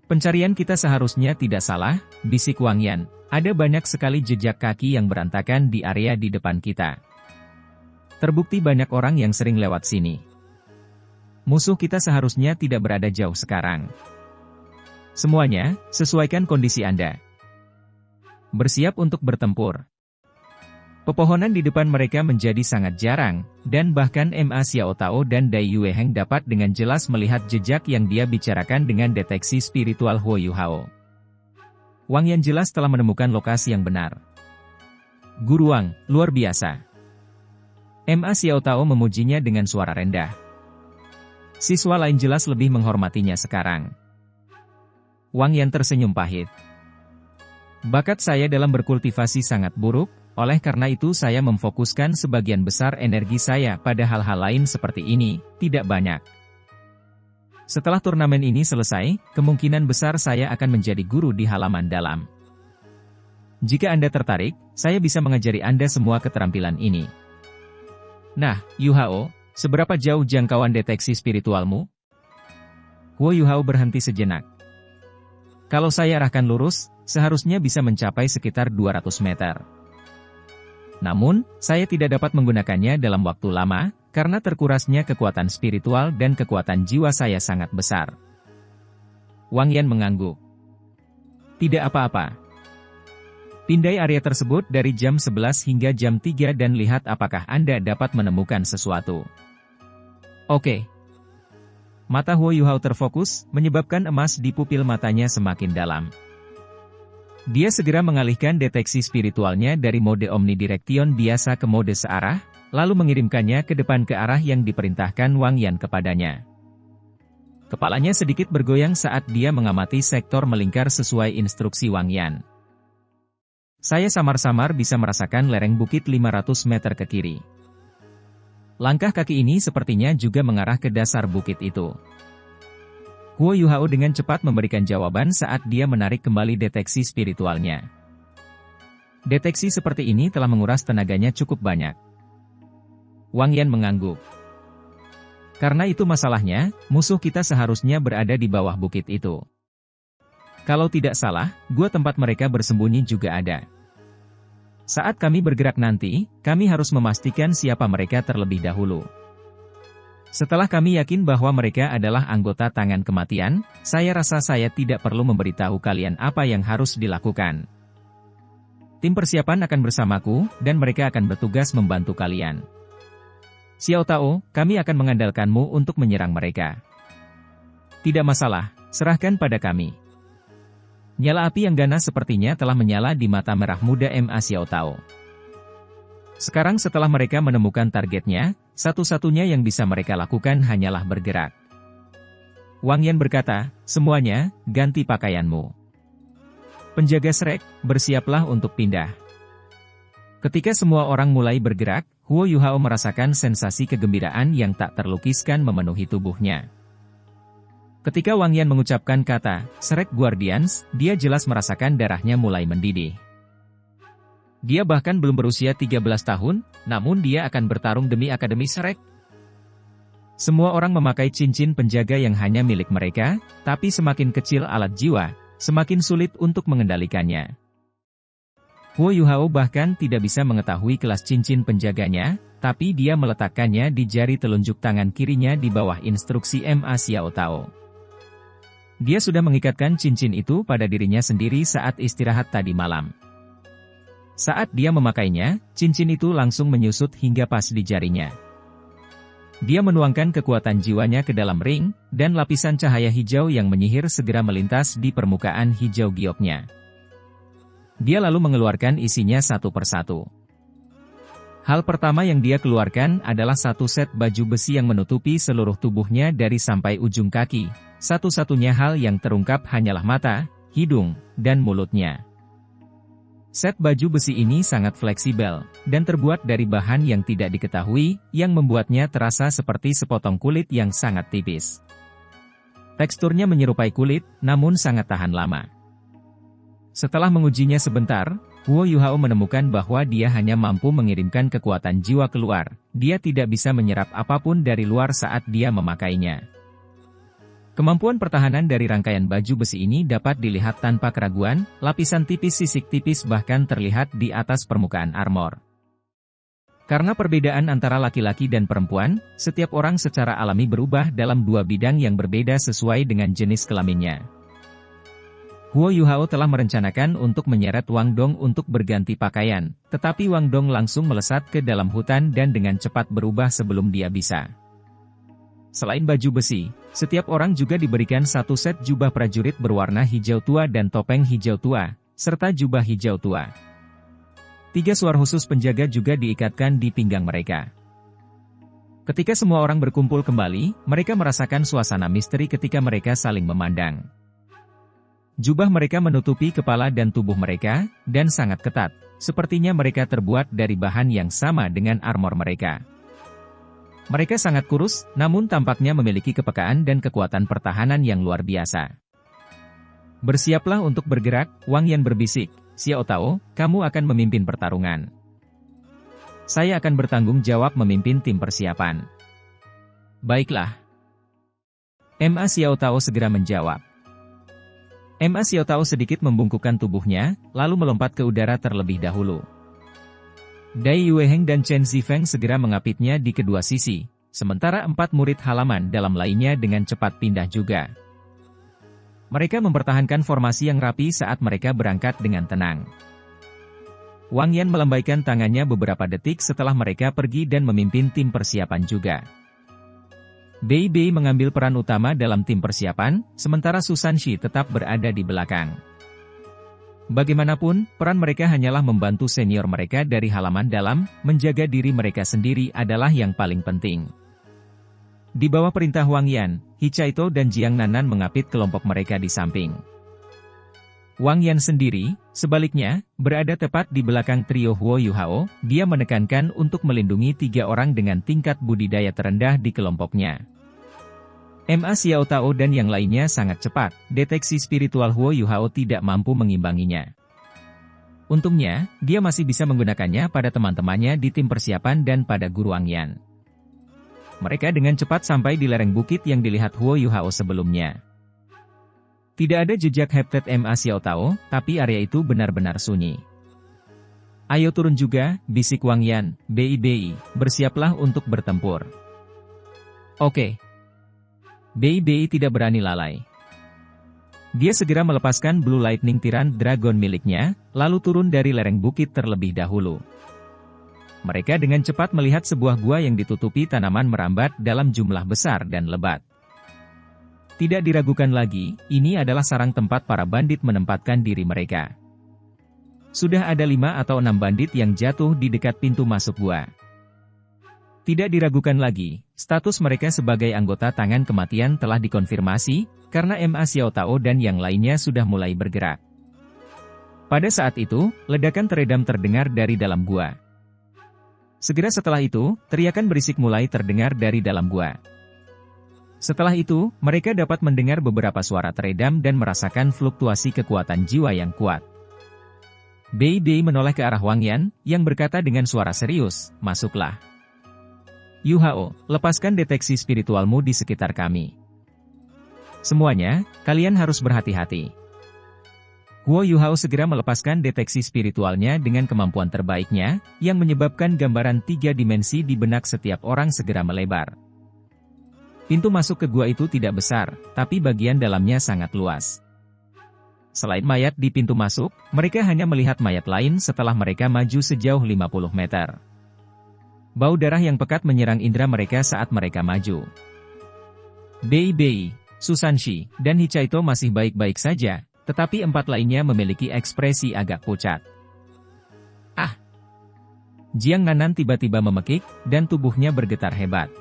Pencarian kita seharusnya tidak salah, bisik Wang Yan. Ada banyak sekali jejak kaki yang berantakan di area di depan kita. Terbukti banyak orang yang sering lewat sini. Musuh kita seharusnya tidak berada jauh sekarang. Semuanya, sesuaikan kondisi Anda. Bersiap untuk bertempur. Pepohonan di depan mereka menjadi sangat jarang, dan bahkan Ma Xiao Tao dan Dai Yue Heng dapat dengan jelas melihat jejak yang dia bicarakan dengan deteksi spiritual Huo Yuhao. Wang Yan jelas telah menemukan lokasi yang benar. Guru Wang, luar biasa. Ma Xiao Tao memujinya dengan suara rendah. Siswa lain jelas lebih menghormatinya sekarang. Wang Yan tersenyum pahit. Bakat saya dalam berkultivasi sangat buruk, oleh karena itu saya memfokuskan sebagian besar energi saya pada hal-hal lain seperti ini, tidak banyak. Setelah turnamen ini selesai, kemungkinan besar saya akan menjadi guru di halaman dalam. Jika Anda tertarik, saya bisa mengajari Anda semua keterampilan ini. Nah, Yuhao, seberapa jauh jangkauan deteksi spiritualmu? Huo Yuhao berhenti sejenak. Kalau saya arahkan lurus, seharusnya bisa mencapai sekitar 200 meter. Namun, saya tidak dapat menggunakannya dalam waktu lama, karena terkurasnya kekuatan spiritual dan kekuatan jiwa saya sangat besar. Wang Yan mengangguk. Tidak apa-apa. Pindai area tersebut dari jam 11 hingga jam 3 dan lihat apakah Anda dapat menemukan sesuatu. Oke. Mata Huo Yuhao terfokus, menyebabkan emas di pupil matanya semakin dalam. Dia segera mengalihkan deteksi spiritualnya dari mode omnidirection biasa ke mode searah, lalu mengirimkannya ke depan ke arah yang diperintahkan Wang Yan kepadanya. Kepalanya sedikit bergoyang saat dia mengamati sektor melingkar sesuai instruksi Wang Yan. Saya samar-samar bisa merasakan lereng bukit 500 meter ke kiri. Langkah kaki ini sepertinya juga mengarah ke dasar bukit itu. Huo Yuhao dengan cepat memberikan jawaban saat dia menarik kembali deteksi spiritualnya. Deteksi seperti ini telah menguras tenaganya cukup banyak. Wang Yan mengangguk. Karena itu masalahnya, musuh kita seharusnya berada di bawah bukit itu. Kalau tidak salah, gua tempat mereka bersembunyi juga ada. Saat kami bergerak nanti, kami harus memastikan siapa mereka terlebih dahulu. Setelah kami yakin bahwa mereka adalah anggota tangan kematian, saya rasa saya tidak perlu memberitahu kalian apa yang harus dilakukan. Tim persiapan akan bersamaku, dan mereka akan bertugas membantu kalian. Xiao Tao, kami akan mengandalkanmu untuk menyerang mereka. Tidak masalah, serahkan pada kami. Nyala api yang ganas sepertinya telah menyala di mata merah muda Ma Xiao Tao. Sekarang setelah mereka menemukan targetnya, satu-satunya yang bisa mereka lakukan hanyalah bergerak. Wang Yan berkata, semuanya, ganti pakaianmu. Penjaga Shrek, bersiaplah untuk pindah. Ketika semua orang mulai bergerak, Huo Yuhao merasakan sensasi kegembiraan yang tak terlukiskan memenuhi tubuhnya. Ketika Wang Yan mengucapkan kata, Shrek Guardians, dia jelas merasakan darahnya mulai mendidih. Dia bahkan belum berusia 13 tahun, namun dia akan bertarung demi Akademi Shrek. Semua orang memakai cincin penjaga yang hanya milik mereka, tapi semakin kecil alat jiwa, semakin sulit untuk mengendalikannya. Huo Yuhao bahkan tidak bisa mengetahui kelas cincin penjaganya, tapi dia meletakkannya di jari telunjuk tangan kirinya di bawah instruksi Ma Xiao Tao. Dia sudah mengikatkan cincin itu pada dirinya sendiri saat istirahat tadi malam. Saat dia memakainya, cincin itu langsung menyusut hingga pas di jarinya. Dia menuangkan kekuatan jiwanya ke dalam ring, dan lapisan cahaya hijau yang menyihir segera melintas di permukaan hijau gioknya. Dia lalu mengeluarkan isinya satu persatu. Hal pertama yang dia keluarkan adalah satu set baju besi yang menutupi seluruh tubuhnya dari sampai ujung kaki. Satu-satunya hal yang terungkap hanyalah mata, hidung, dan mulutnya. Set baju besi ini sangat fleksibel, dan terbuat dari bahan yang tidak diketahui, yang membuatnya terasa seperti sepotong kulit yang sangat tipis. Teksturnya menyerupai kulit, namun sangat tahan lama. Setelah mengujinya sebentar, Huo Yuhao menemukan bahwa dia hanya mampu mengirimkan kekuatan jiwa keluar, dia tidak bisa menyerap apapun dari luar saat dia memakainya. Kemampuan pertahanan dari rangkaian baju besi ini dapat dilihat tanpa keraguan, lapisan tipis sisik tipis bahkan terlihat di atas permukaan armor. Karena perbedaan antara laki-laki dan perempuan, setiap orang secara alami berubah dalam dua bidang yang berbeda sesuai dengan jenis kelaminnya. Huo Yuhao telah merencanakan untuk menyeret Wang Dong untuk berganti pakaian, tetapi Wang Dong langsung melesat ke dalam hutan dan dengan cepat berubah sebelum dia bisa. Selain baju besi, setiap orang juga diberikan satu set jubah prajurit berwarna hijau tua dan topeng hijau tua, serta jubah hijau tua. 3 suar khusus penjaga juga diikatkan di pinggang mereka. Ketika semua orang berkumpul kembali, mereka merasakan suasana misteri ketika mereka saling memandang. Jubah mereka menutupi kepala dan tubuh mereka, dan sangat ketat, sepertinya mereka terbuat dari bahan yang sama dengan armor mereka. Mereka sangat kurus, namun tampaknya memiliki kepekaan dan kekuatan pertahanan yang luar biasa. Bersiaplah untuk bergerak, Wang Yan berbisik, Xiao Tao, kamu akan memimpin pertarungan. Saya akan bertanggung jawab memimpin tim persiapan. Baiklah. Ma Xiao Tao segera menjawab. Ma Xiao Tao sedikit membungkukkan tubuhnya, lalu melompat ke udara terlebih dahulu. Dai Yueheng dan Chen Zifeng segera mengapitnya di kedua sisi, sementara 4 murid halaman dalam lainnya dengan cepat pindah juga. Mereka mempertahankan formasi yang rapi saat mereka berangkat dengan tenang. Wang Yan melambaikan tangannya beberapa detik setelah mereka pergi dan memimpin tim persiapan juga. Bei Bei mengambil peran utama dalam tim persiapan, sementara Su Sanxi tetap berada di belakang. Bagaimanapun, peran mereka hanyalah membantu senior mereka dari halaman dalam, menjaga diri mereka sendiri adalah yang paling penting. Di bawah perintah Wang Yan, Hichaito dan Jiang Nanan mengapit kelompok mereka di samping. Wang Yan sendiri, sebaliknya, berada tepat di belakang trio Huo Yuhao, dia menekankan untuk melindungi 3 orang dengan tingkat budidaya terendah di kelompoknya. Ma Xiao Tao dan yang lainnya sangat cepat, deteksi spiritual Huo Yuhao tidak mampu mengimbanginya. Untungnya, dia masih bisa menggunakannya pada teman-temannya di tim persiapan dan pada guru Wang Yan. Mereka dengan cepat sampai di lereng bukit yang dilihat Huo Yuhao sebelumnya. Tidak ada jejak heptet Ma Xiao Tao, tapi area itu benar-benar sunyi. Ayo turun juga, bisik Wang Yan, Bei, bersiaplah untuk bertempur. Oke. Bei tidak berani lalai. Dia segera melepaskan Blue Lightning Tyrant Dragon miliknya, lalu turun dari lereng bukit terlebih dahulu. Mereka dengan cepat melihat sebuah gua yang ditutupi tanaman merambat dalam jumlah besar dan lebat. Tidak diragukan lagi, ini adalah sarang tempat para bandit menempatkan diri mereka. Sudah ada 5 atau 6 bandit yang jatuh di dekat pintu masuk gua. Tidak diragukan lagi, status mereka sebagai anggota tangan kematian telah dikonfirmasi, karena Ma Xiao Tao dan yang lainnya sudah mulai bergerak. Pada saat itu, ledakan teredam terdengar dari dalam gua. Segera setelah itu, teriakan berisik mulai terdengar dari dalam gua. Setelah itu, mereka dapat mendengar beberapa suara teredam dan merasakan fluktuasi kekuatan jiwa yang kuat. Bei menoleh ke arah Wang Yan, yang berkata dengan suara serius, masuklah. Yuhao, lepaskan deteksi spiritualmu di sekitar kami. Semuanya, kalian harus berhati-hati. Huo Yuhao segera melepaskan deteksi spiritualnya dengan kemampuan terbaiknya, yang menyebabkan gambaran 3 dimensi di benak setiap orang segera melebar. Pintu masuk ke gua itu tidak besar, tapi bagian dalamnya sangat luas. Selain mayat di pintu masuk, mereka hanya melihat mayat lain setelah mereka maju sejauh 50 meter. Bau darah yang pekat menyerang indera mereka saat mereka maju. Bei, Su Sanxi, dan Hichaito masih baik-baik saja, tetapi 4 lainnya memiliki ekspresi agak pucat. Jiang Nanan tiba-tiba memekik, dan tubuhnya bergetar hebat.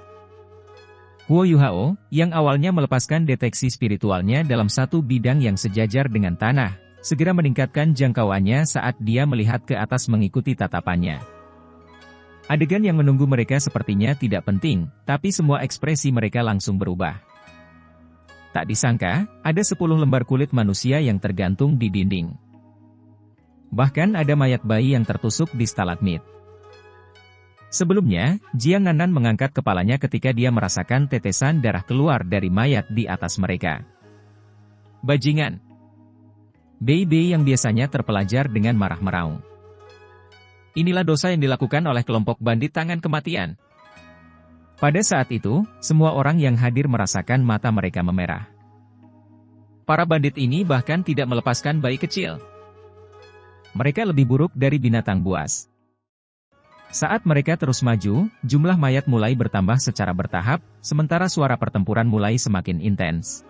Huo Yuhao, yang awalnya melepaskan deteksi spiritualnya dalam satu bidang yang sejajar dengan tanah, segera meningkatkan jangkauannya saat dia melihat ke atas mengikuti tatapannya. Adegan yang menunggu mereka sepertinya tidak penting, tapi semua ekspresi mereka langsung berubah. Tak disangka, ada 10 lembar kulit manusia yang tergantung di dinding. Bahkan ada mayat bayi yang tertusuk di stalagmit. Sebelumnya, Jiang Nanan mengangkat kepalanya ketika dia merasakan tetesan darah keluar dari mayat di atas mereka. Bajingan! Bei yang biasanya terpelajar dengan marah meraung. Inilah dosa yang dilakukan oleh kelompok bandit tangan kematian. Pada saat itu, semua orang yang hadir merasakan mata mereka memerah. Para bandit ini bahkan tidak melepaskan bayi kecil. Mereka lebih buruk dari binatang buas. Saat mereka terus maju, jumlah mayat mulai bertambah secara bertahap, sementara suara pertempuran mulai semakin intens.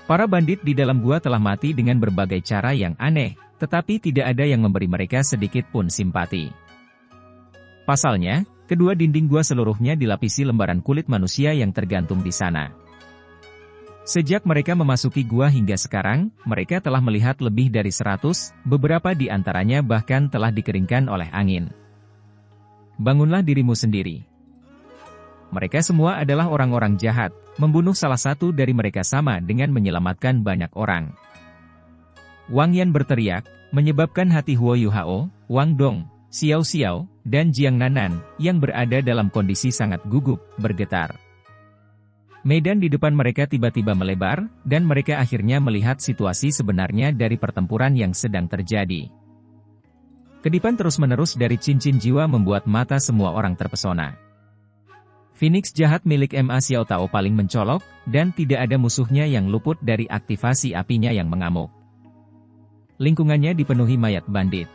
Para bandit di dalam gua telah mati dengan berbagai cara yang aneh, tetapi tidak ada yang memberi mereka sedikit pun simpati. Pasalnya, kedua dinding gua seluruhnya dilapisi lembaran kulit manusia yang tergantung di sana. Sejak mereka memasuki gua hingga sekarang, mereka telah melihat lebih dari 100, beberapa di antaranya bahkan telah dikeringkan oleh angin. Bangunlah dirimu sendiri. Mereka semua adalah orang-orang jahat, membunuh salah satu dari mereka sama dengan menyelamatkan banyak orang. Wang Yan berteriak, menyebabkan hati Huo Yuhao, Wang Dong, Xiao Xiao, dan Jiang Nanan, yang berada dalam kondisi sangat gugup, bergetar. Medan di depan mereka tiba-tiba melebar, dan mereka akhirnya melihat situasi sebenarnya dari pertempuran yang sedang terjadi. Kedipan terus-menerus dari cincin jiwa membuat mata semua orang terpesona. Phoenix jahat milik Ma Xiao Tao paling mencolok, dan tidak ada musuhnya yang luput dari aktivasi apinya yang mengamuk. Lingkungannya dipenuhi mayat bandit.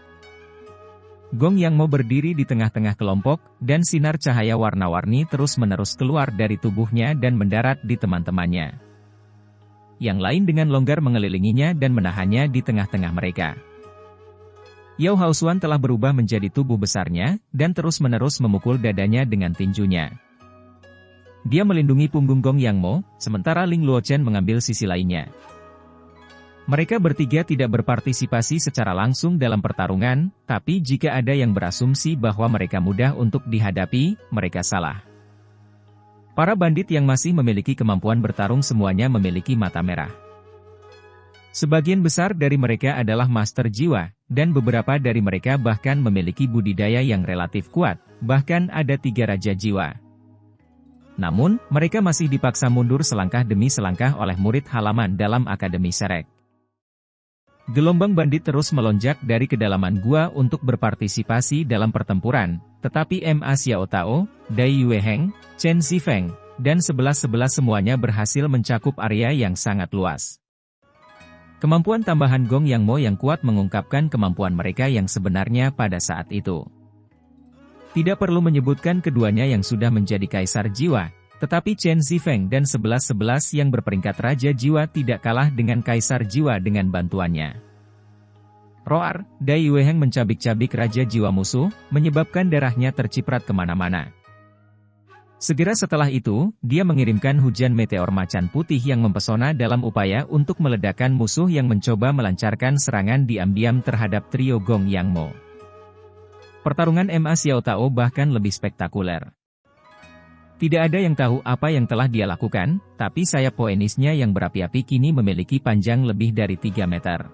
Gong Yang Mo berdiri di tengah-tengah kelompok, dan sinar cahaya warna-warni terus-menerus keluar dari tubuhnya dan mendarat di teman-temannya. Yang lain dengan longgar mengelilinginya dan menahannya di tengah-tengah mereka. Yao Haosuan telah berubah menjadi tubuh besarnya, dan terus-menerus memukul dadanya dengan tinjunya. Dia melindungi punggung Gong Yang Mo, sementara Ling Luochen mengambil sisi lainnya. Mereka bertiga tidak berpartisipasi secara langsung dalam pertarungan, tapi jika ada yang berasumsi bahwa mereka mudah untuk dihadapi, mereka salah. Para bandit yang masih memiliki kemampuan bertarung semuanya memiliki mata merah. Sebagian besar dari mereka adalah master jiwa, dan beberapa dari mereka bahkan memiliki budidaya yang relatif kuat, bahkan ada 3 raja jiwa. Namun, mereka masih dipaksa mundur selangkah demi selangkah oleh murid halaman dalam Akademi Serek. Gelombang bandit terus melonjak dari kedalaman gua untuk berpartisipasi dalam pertempuran, tetapi Ma Xiao Tao, Dai Yueheng, Chen Zifeng, dan 11-11 semuanya berhasil mencakup area yang sangat luas. Kemampuan tambahan Gong Yang Mo yang kuat mengungkapkan kemampuan mereka yang sebenarnya pada saat itu. Tidak perlu menyebutkan keduanya yang sudah menjadi kaisar jiwa, tetapi Chen Zifeng dan 11-11 yang berperingkat raja jiwa tidak kalah dengan kaisar jiwa dengan bantuannya. Roar, Dai Yueheng mencabik-cabik raja jiwa musuh, menyebabkan darahnya terciprat kemana-mana. Segera setelah itu, dia mengirimkan hujan meteor macan putih yang mempesona dalam upaya untuk meledakkan musuh yang mencoba melancarkan serangan diam-diam terhadap trio Gong Yang Mo. Pertarungan Ma Xiao Tao bahkan lebih spektakuler. Tidak ada yang tahu apa yang telah dia lakukan, tapi sayap poenisnya yang berapi-api kini memiliki panjang lebih dari 3 meter.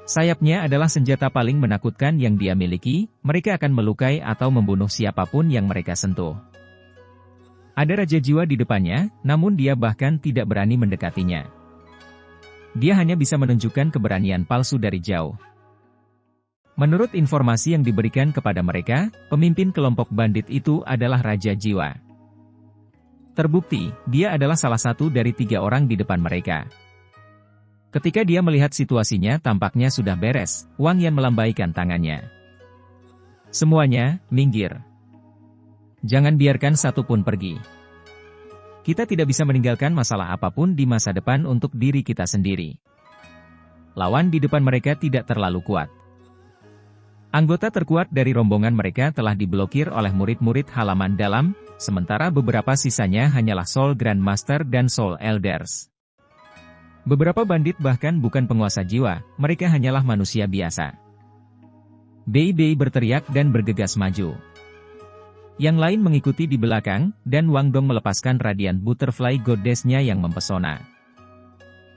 Sayapnya adalah senjata paling menakutkan yang dia miliki, mereka akan melukai atau membunuh siapapun yang mereka sentuh. Ada raja jiwa di depannya, namun dia bahkan tidak berani mendekatinya. Dia hanya bisa menunjukkan keberanian palsu dari jauh. Menurut informasi yang diberikan kepada mereka, pemimpin kelompok bandit itu adalah raja jiwa. Terbukti, dia adalah salah satu dari 3 orang di depan mereka. Ketika dia melihat situasinya tampaknya sudah beres, Wang Yan melambaikan tangannya. Semuanya, minggir. Jangan biarkan satu pun pergi. Kita tidak bisa meninggalkan masalah apapun di masa depan untuk diri kita sendiri. Lawan di depan mereka tidak terlalu kuat. Anggota terkuat dari rombongan mereka telah diblokir oleh murid-murid halaman dalam, sementara beberapa sisanya hanyalah Soul Grandmaster dan Soul Elders. Beberapa bandit bahkan bukan penguasa jiwa, mereka hanyalah manusia biasa. Bei berteriak dan bergegas maju. Yang lain mengikuti di belakang, dan Wang Dong melepaskan radian butterfly goddess-nya yang mempesona.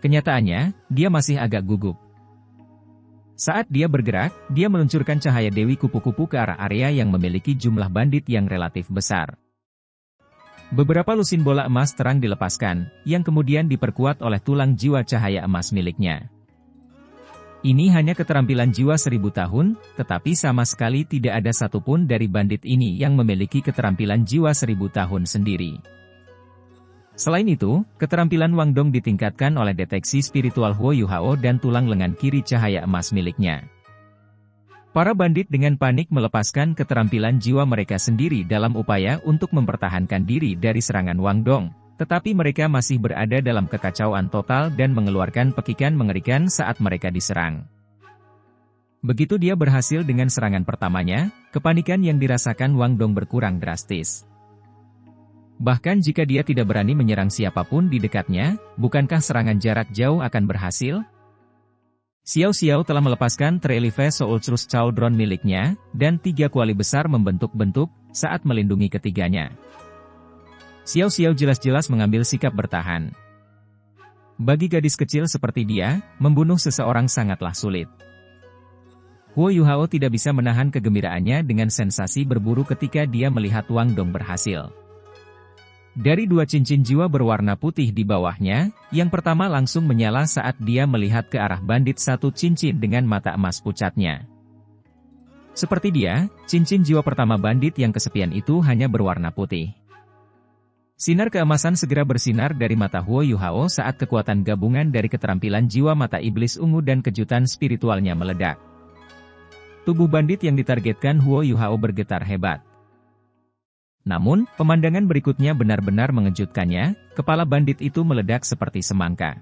Kenyataannya, dia masih agak gugup. Saat dia bergerak, dia meluncurkan cahaya Dewi Kupu-Kupu ke arah area yang memiliki jumlah bandit yang relatif besar. Beberapa lusin bola emas terang dilepaskan, yang kemudian diperkuat oleh tulang jiwa cahaya emas miliknya. Ini hanya keterampilan jiwa 1000 tahun, tetapi sama sekali tidak ada satupun dari bandit ini yang memiliki keterampilan jiwa 1000 tahun sendiri. Selain itu, keterampilan Wang Dong ditingkatkan oleh deteksi spiritual Huo Yuhao dan tulang lengan kiri cahaya emas miliknya. Para bandit dengan panik melepaskan keterampilan jiwa mereka sendiri dalam upaya untuk mempertahankan diri dari serangan Wang Dong, tetapi mereka masih berada dalam kekacauan total dan mengeluarkan pekikan mengerikan saat mereka diserang. Begitu dia berhasil dengan serangan pertamanya, kepanikan yang dirasakan Wang Dong berkurang drastis. Bahkan jika dia tidak berani menyerang siapapun di dekatnya, bukankah serangan jarak jauh akan berhasil? Xiao Xiao telah melepaskan Trelive Soultrus Cauldron miliknya, dan 3 kuali besar membentuk-bentuk saat melindungi ketiganya. Xiao Xiao jelas-jelas mengambil sikap bertahan. Bagi gadis kecil seperti dia, membunuh seseorang sangatlah sulit. Huo Yuhao tidak bisa menahan kegembiraannya dengan sensasi berburu ketika dia melihat Wang Dong berhasil. Dari 2 cincin jiwa berwarna putih di bawahnya, yang pertama langsung menyala saat dia melihat ke arah bandit 1 cincin dengan mata emas pucatnya. Seperti dia, cincin jiwa pertama bandit yang kesepian itu hanya berwarna putih. Sinar keemasan segera bersinar dari mata Huo Yuhao saat kekuatan gabungan dari keterampilan jiwa mata iblis ungu dan kejutan spiritualnya meledak. Tubuh bandit yang ditargetkan Huo Yuhao bergetar hebat. Namun, pemandangan berikutnya benar-benar mengejutkannya, kepala bandit itu meledak seperti semangka.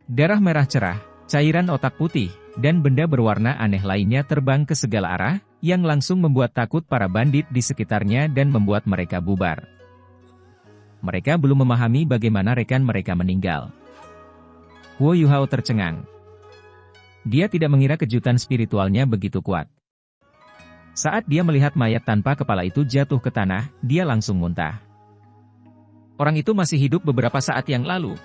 Darah merah cerah, cairan otak putih, dan benda berwarna aneh lainnya terbang ke segala arah, yang langsung membuat takut para bandit di sekitarnya dan membuat mereka bubar. Mereka belum memahami bagaimana rekan mereka meninggal. Huo Yuhao tercengang. Dia tidak mengira kejutan spiritualnya begitu kuat. Saat dia melihat mayat tanpa kepala itu jatuh ke tanah, dia langsung muntah. Orang itu masih hidup beberapa saat yang lalu.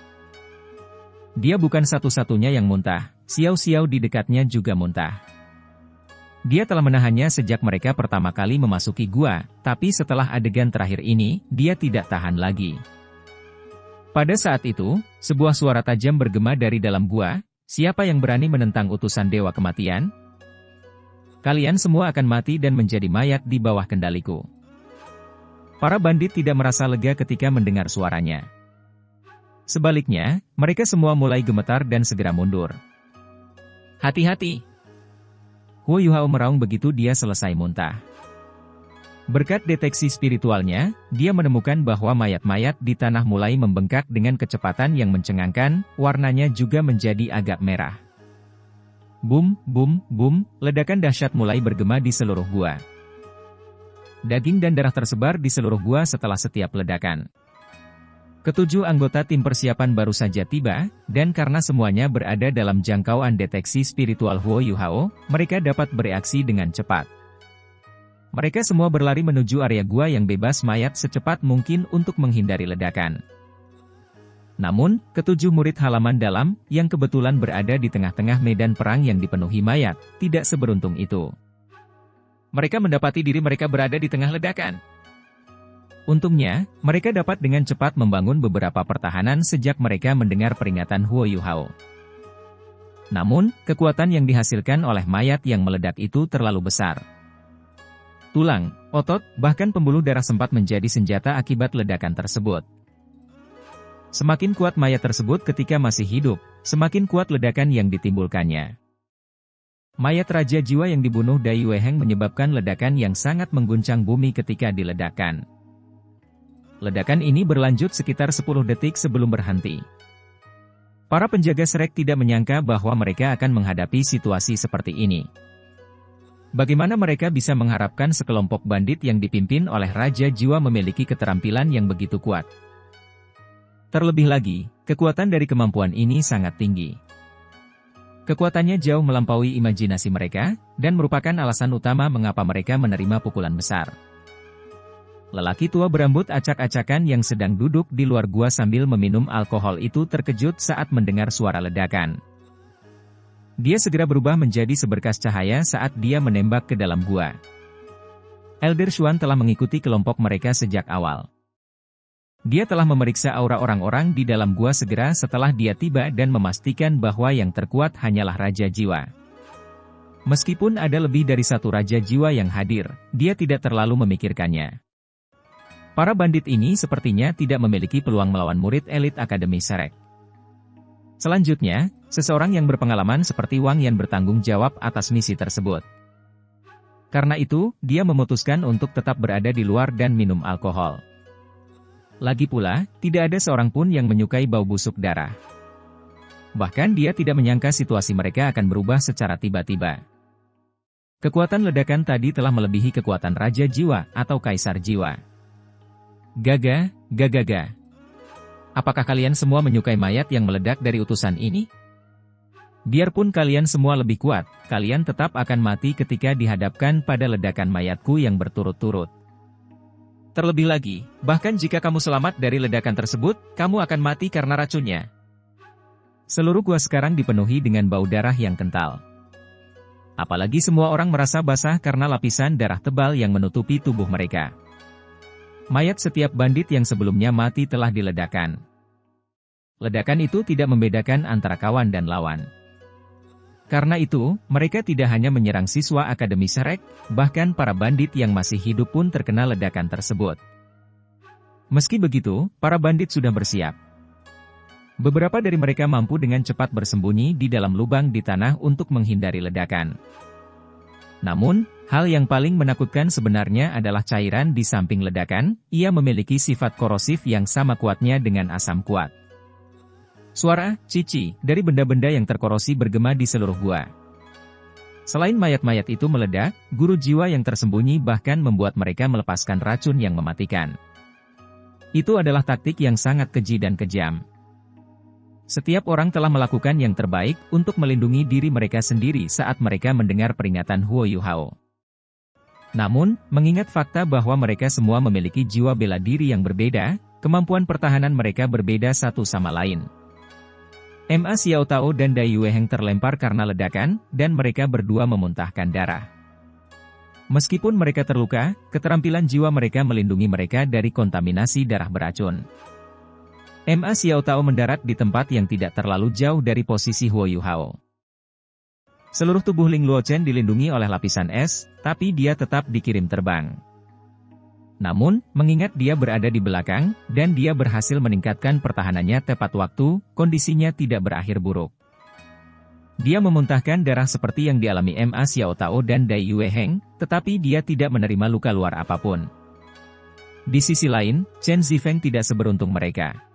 Dia bukan satu-satunya yang muntah, Xiao Xiao di dekatnya juga muntah. Dia telah menahannya sejak mereka pertama kali memasuki gua, tapi setelah adegan terakhir ini, dia tidak tahan lagi. Pada saat itu, sebuah suara tajam bergema dari dalam gua, siapa yang berani menentang utusan Dewa Kematian? Kalian semua akan mati dan menjadi mayat di bawah kendaliku. Para bandit tidak merasa lega ketika mendengar suaranya. Sebaliknya, mereka semua mulai gemetar dan segera mundur. Hati-hati! Huo Yuhao meraung begitu dia selesai muntah. Berkat deteksi spiritualnya, dia menemukan bahwa mayat-mayat di tanah mulai membengkak dengan kecepatan yang mencengangkan, warnanya juga menjadi agak merah. Bum, bum, bum, ledakan dahsyat mulai bergema di seluruh gua. Daging dan darah tersebar di seluruh gua setelah setiap ledakan. Ketujuh anggota tim persiapan baru saja tiba, dan karena semuanya berada dalam jangkauan deteksi spiritual Huo Yuhao, mereka dapat bereaksi dengan cepat. Mereka semua berlari menuju area gua yang bebas mayat secepat mungkin untuk menghindari ledakan. Namun, ketujuh murid halaman dalam, yang kebetulan berada di tengah-tengah medan perang yang dipenuhi mayat, tidak seberuntung itu. Mereka mendapati diri mereka berada di tengah ledakan. Untungnya, mereka dapat dengan cepat membangun beberapa pertahanan sejak mereka mendengar peringatan Huo Yuhao. Namun, kekuatan yang dihasilkan oleh mayat yang meledak itu terlalu besar. Tulang, otot, bahkan pembuluh darah sempat menjadi senjata akibat ledakan tersebut. Semakin kuat mayat tersebut ketika masih hidup, semakin kuat ledakan yang ditimbulkannya. Mayat Raja Jiwa yang dibunuh Dai Weiheng menyebabkan ledakan yang sangat mengguncang bumi ketika diledakkan. Ledakan ini berlanjut sekitar 10 detik sebelum berhenti. Para penjaga Shrek tidak menyangka bahwa mereka akan menghadapi situasi seperti ini. Bagaimana mereka bisa mengharapkan sekelompok bandit yang dipimpin oleh Raja Jiwa memiliki keterampilan yang begitu kuat? Terlebih lagi, kekuatan dari kemampuan ini sangat tinggi. Kekuatannya jauh melampaui imajinasi mereka, dan merupakan alasan utama mengapa mereka menerima pukulan besar. Lelaki tua berambut acak-acakan yang sedang duduk di luar gua sambil meminum alkohol itu terkejut saat mendengar suara ledakan. Dia segera berubah menjadi seberkas cahaya saat dia menembak ke dalam gua. Elder Xuan telah mengikuti kelompok mereka sejak awal. Dia telah memeriksa aura orang-orang di dalam gua segera setelah dia tiba dan memastikan bahwa yang terkuat hanyalah Raja Jiwa. Meskipun ada lebih dari satu Raja Jiwa yang hadir, dia tidak terlalu memikirkannya. Para bandit ini sepertinya tidak memiliki peluang melawan murid elit Akademi Serek. Selanjutnya, seseorang yang berpengalaman seperti Wang Yan bertanggung jawab atas misi tersebut. Karena itu, dia memutuskan untuk tetap berada di luar dan minum alkohol. Lagi pula, tidak ada seorang pun yang menyukai bau busuk darah. Bahkan dia tidak menyangka situasi mereka akan berubah secara tiba-tiba. Kekuatan ledakan tadi telah melebihi kekuatan Raja Jiwa atau Kaisar Jiwa. Gaga, gagaga. Apakah kalian semua menyukai mayat yang meledak dari utusan ini? Biarpun kalian semua lebih kuat, kalian tetap akan mati ketika dihadapkan pada ledakan mayatku yang berturut-turut. Terlebih lagi, bahkan jika kamu selamat dari ledakan tersebut, kamu akan mati karena racunnya. Seluruh gua sekarang dipenuhi dengan bau darah yang kental. Apalagi semua orang merasa basah karena lapisan darah tebal yang menutupi tubuh mereka. Mayat setiap bandit yang sebelumnya mati telah diledakkan. Ledakan itu tidak membedakan antara kawan dan lawan. Karena itu, mereka tidak hanya menyerang siswa Akademi Serek, bahkan para bandit yang masih hidup pun terkena ledakan tersebut. Meski begitu, para bandit sudah bersiap. Beberapa dari mereka mampu dengan cepat bersembunyi di dalam lubang di tanah untuk menghindari ledakan. Namun, hal yang paling menakutkan sebenarnya adalah cairan di samping ledakan, ia memiliki sifat korosif yang sama kuatnya dengan asam kuat. Suara cici dari benda-benda yang terkorosi bergema di seluruh gua. Selain mayat-mayat itu meledak, guru jiwa yang tersembunyi bahkan membuat mereka melepaskan racun yang mematikan. Itu adalah taktik yang sangat keji dan kejam. Setiap orang telah melakukan yang terbaik untuk melindungi diri mereka sendiri saat mereka mendengar peringatan Huo Yu Hao. Namun, mengingat fakta bahwa mereka semua memiliki jiwa bela diri yang berbeda, kemampuan pertahanan mereka berbeda satu sama lain. Ma Xiao Tao dan Dai Yueheng terlempar karena ledakan, dan mereka berdua memuntahkan darah. Meskipun mereka terluka, keterampilan jiwa mereka melindungi mereka dari kontaminasi darah beracun. Ma Xiao Tao mendarat di tempat yang tidak terlalu jauh dari posisi Huo Yu Hao. Seluruh tubuh Ling Luochen dilindungi oleh lapisan es, tapi dia tetap dikirim terbang. Namun, mengingat dia berada di belakang, dan dia berhasil meningkatkan pertahanannya tepat waktu, kondisinya tidak berakhir buruk. Dia memuntahkan darah seperti yang dialami Ma Xiao Tao dan Dai Yueheng, tetapi dia tidak menerima luka luar apapun. Di sisi lain, Chen Zifeng tidak seberuntung mereka.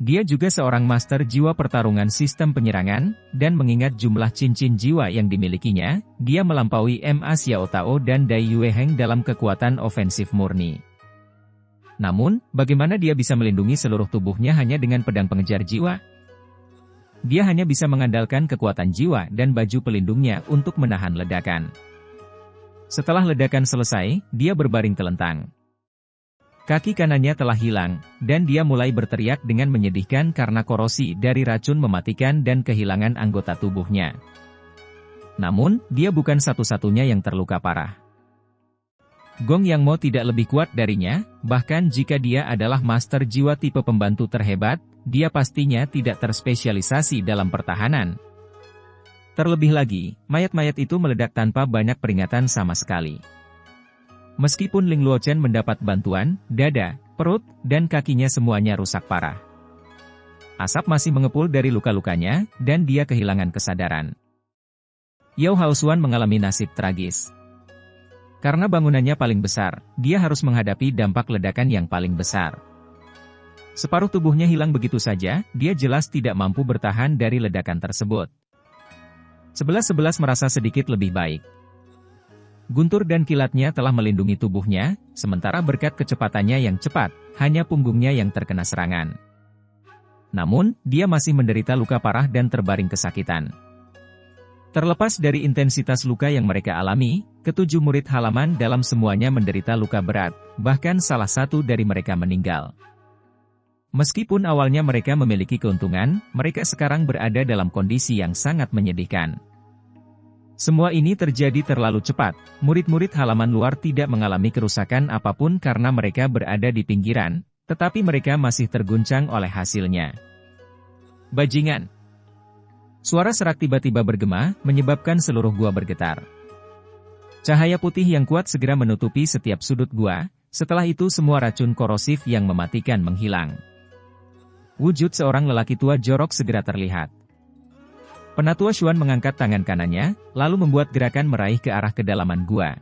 Dia juga seorang master jiwa pertarungan sistem penyerangan, dan mengingat jumlah cincin jiwa yang dimilikinya, dia melampaui Ma Xiao Tao dan Dai Yueheng dalam kekuatan ofensif murni. Namun, bagaimana dia bisa melindungi seluruh tubuhnya hanya dengan pedang pengejar jiwa? Dia hanya bisa mengandalkan kekuatan jiwa dan baju pelindungnya untuk menahan ledakan. Setelah ledakan selesai, dia berbaring telentang. Kaki kanannya telah hilang, dan dia mulai berteriak dengan menyedihkan karena korosi dari racun mematikan dan kehilangan anggota tubuhnya. Namun, dia bukan satu-satunya yang terluka parah. Gong Yang Mo tidak lebih kuat darinya, bahkan jika dia adalah master jiwa tipe pembantu terhebat, dia pastinya tidak terspesialisasi dalam pertahanan. Terlebih lagi, mayat-mayat itu meledak tanpa banyak peringatan sama sekali. Meskipun Ling Luochen mendapat bantuan, dada, perut, dan kakinya semuanya rusak parah. Asap masih mengepul dari luka-lukanya, dan dia kehilangan kesadaran. Yao Haosuan mengalami nasib tragis. Karena bangunannya paling besar, dia harus menghadapi dampak ledakan yang paling besar. Separuh tubuhnya hilang begitu saja, dia jelas tidak mampu bertahan dari ledakan tersebut. 11-11 merasa sedikit lebih baik. guntur dan kilatnya telah melindungi tubuhnya, sementara berkat kecepatannya yang cepat, hanya punggungnya yang terkena serangan. Namun, dia masih menderita luka parah dan terbaring kesakitan. Terlepas dari intensitas luka yang mereka alami, ketujuh murid halaman dalam semuanya menderita luka berat, bahkan salah satu dari mereka meninggal. Meskipun awalnya mereka memiliki keuntungan, mereka sekarang berada dalam kondisi yang sangat menyedihkan. Semua ini terjadi terlalu cepat, murid-murid halaman luar tidak mengalami kerusakan apapun karena mereka berada di pinggiran, tetapi mereka masih terguncang oleh hasilnya. Bajingan! Suara serak tiba-tiba bergema, menyebabkan seluruh gua bergetar. Cahaya putih yang kuat segera menutupi setiap sudut gua, setelah itu semua racun korosif yang mematikan menghilang. Wujud seorang lelaki tua jorok segera terlihat. Penatua Xuan mengangkat tangan kanannya, lalu membuat gerakan meraih ke arah kedalaman gua.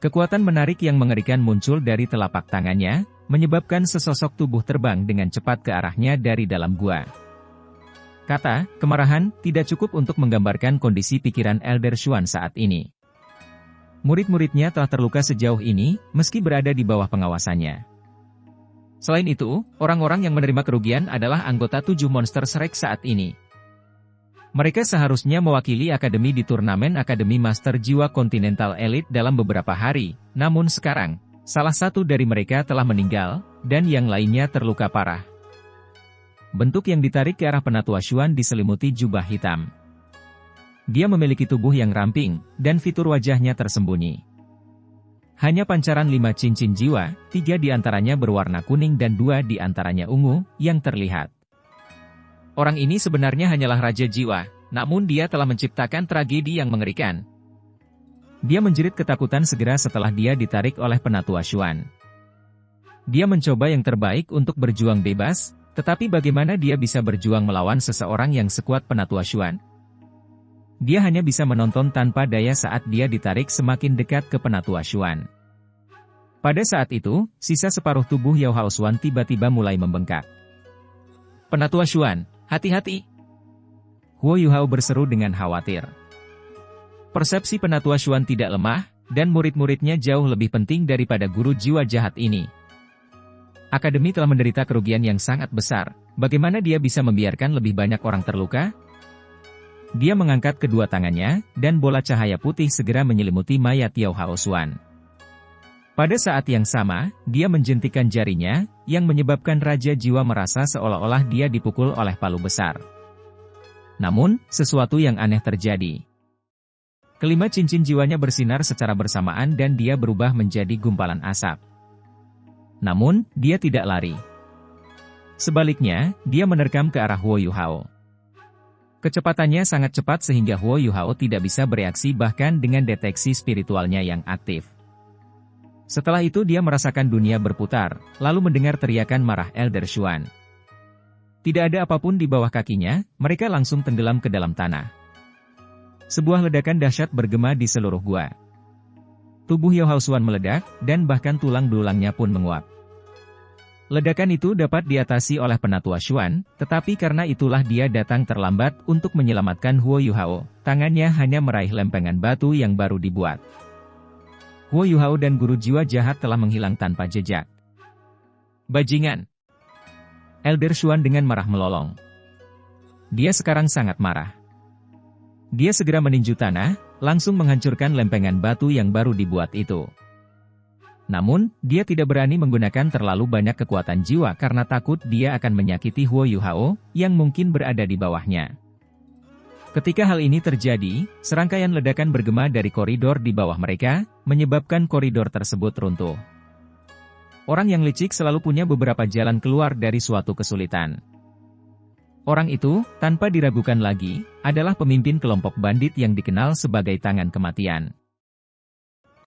Kekuatan menarik yang mengerikan muncul dari telapak tangannya, menyebabkan sesosok tubuh terbang dengan cepat ke arahnya dari dalam gua. Kata, kemarahan, tidak cukup untuk menggambarkan kondisi pikiran Elder Xuan saat ini. Murid-muridnya telah terluka sejauh ini, meski berada di bawah pengawasannya. Selain itu, orang-orang yang menerima kerugian adalah anggota 7 Monster Strike saat ini. Mereka seharusnya mewakili akademi di turnamen Akademi Master Jiwa Continental Elite dalam beberapa hari, namun sekarang, salah satu dari mereka telah meninggal, dan yang lainnya terluka parah. Bentuk yang ditarik ke arah Penatua Xuan diselimuti jubah hitam. Dia memiliki tubuh yang ramping, dan fitur wajahnya tersembunyi. Hanya pancaran 5 cincin jiwa, 3 diantaranya berwarna kuning dan 2 diantaranya ungu, yang terlihat. Orang ini sebenarnya hanyalah Raja Jiwa, namun dia telah menciptakan tragedi yang mengerikan. Dia menjerit ketakutan segera setelah dia ditarik oleh Penatua Xuan. Dia mencoba yang terbaik untuk berjuang bebas, tetapi bagaimana dia bisa berjuang melawan seseorang yang sekuat Penatua Xuan? Dia hanya bisa menonton tanpa daya saat dia ditarik semakin dekat ke Penatua Xuan. Pada saat itu, sisa separuh tubuh Yao Hao Xuan tiba-tiba mulai membengkak. Penatua Xuan, hati-hati! Huo Yuhao berseru dengan khawatir. Persepsi Penatua Xuan tidak lemah, dan murid-muridnya jauh lebih penting daripada guru jiwa jahat ini. Akademi telah menderita kerugian yang sangat besar, bagaimana dia bisa membiarkan lebih banyak orang terluka? Dia mengangkat kedua tangannya, dan bola cahaya putih segera menyelimuti mayat Yao Hao Xuan. Pada saat yang sama, dia menjentikan jarinya, yang menyebabkan Raja Jiwa merasa seolah-olah dia dipukul oleh palu besar. Namun, sesuatu yang aneh terjadi. Kelima cincin jiwanya bersinar secara bersamaan dan dia berubah menjadi gumpalan asap. Namun, dia tidak lari. Sebaliknya, dia menerkam ke arah Huo Yuhao. Kecepatannya sangat cepat sehingga Huo Yuhao tidak bisa bereaksi bahkan dengan deteksi spiritualnya yang aktif. Setelah itu dia merasakan dunia berputar, lalu mendengar teriakan marah Elder Xuan. Tidak ada apapun di bawah kakinya, mereka langsung tenggelam ke dalam tanah. Sebuah ledakan dahsyat bergema di seluruh gua. Tubuh Yao Hao Xuan meledak, dan bahkan tulang belulangnya pun menguap. Ledakan itu dapat diatasi oleh Penatua Xuan, tetapi karena itulah dia datang terlambat untuk menyelamatkan Huo Yuhao, tangannya hanya meraih lempengan batu yang baru dibuat. Huo Yuhao dan guru jiwa jahat telah menghilang tanpa jejak. Bajingan! Elder Xuan dengan marah melolong. Dia sekarang sangat marah. Dia segera meninju tanah, langsung menghancurkan lempengan batu yang baru dibuat itu. Namun, dia tidak berani menggunakan terlalu banyak kekuatan jiwa karena takut dia akan menyakiti Huo Yuhao, yang mungkin berada di bawahnya. Ketika hal ini terjadi, serangkaian ledakan bergema dari koridor di bawah mereka, menyebabkan koridor tersebut runtuh. Orang yang licik selalu punya beberapa jalan keluar dari suatu kesulitan. Orang itu, tanpa diragukan lagi, adalah pemimpin kelompok bandit yang dikenal sebagai Tangan Kematian.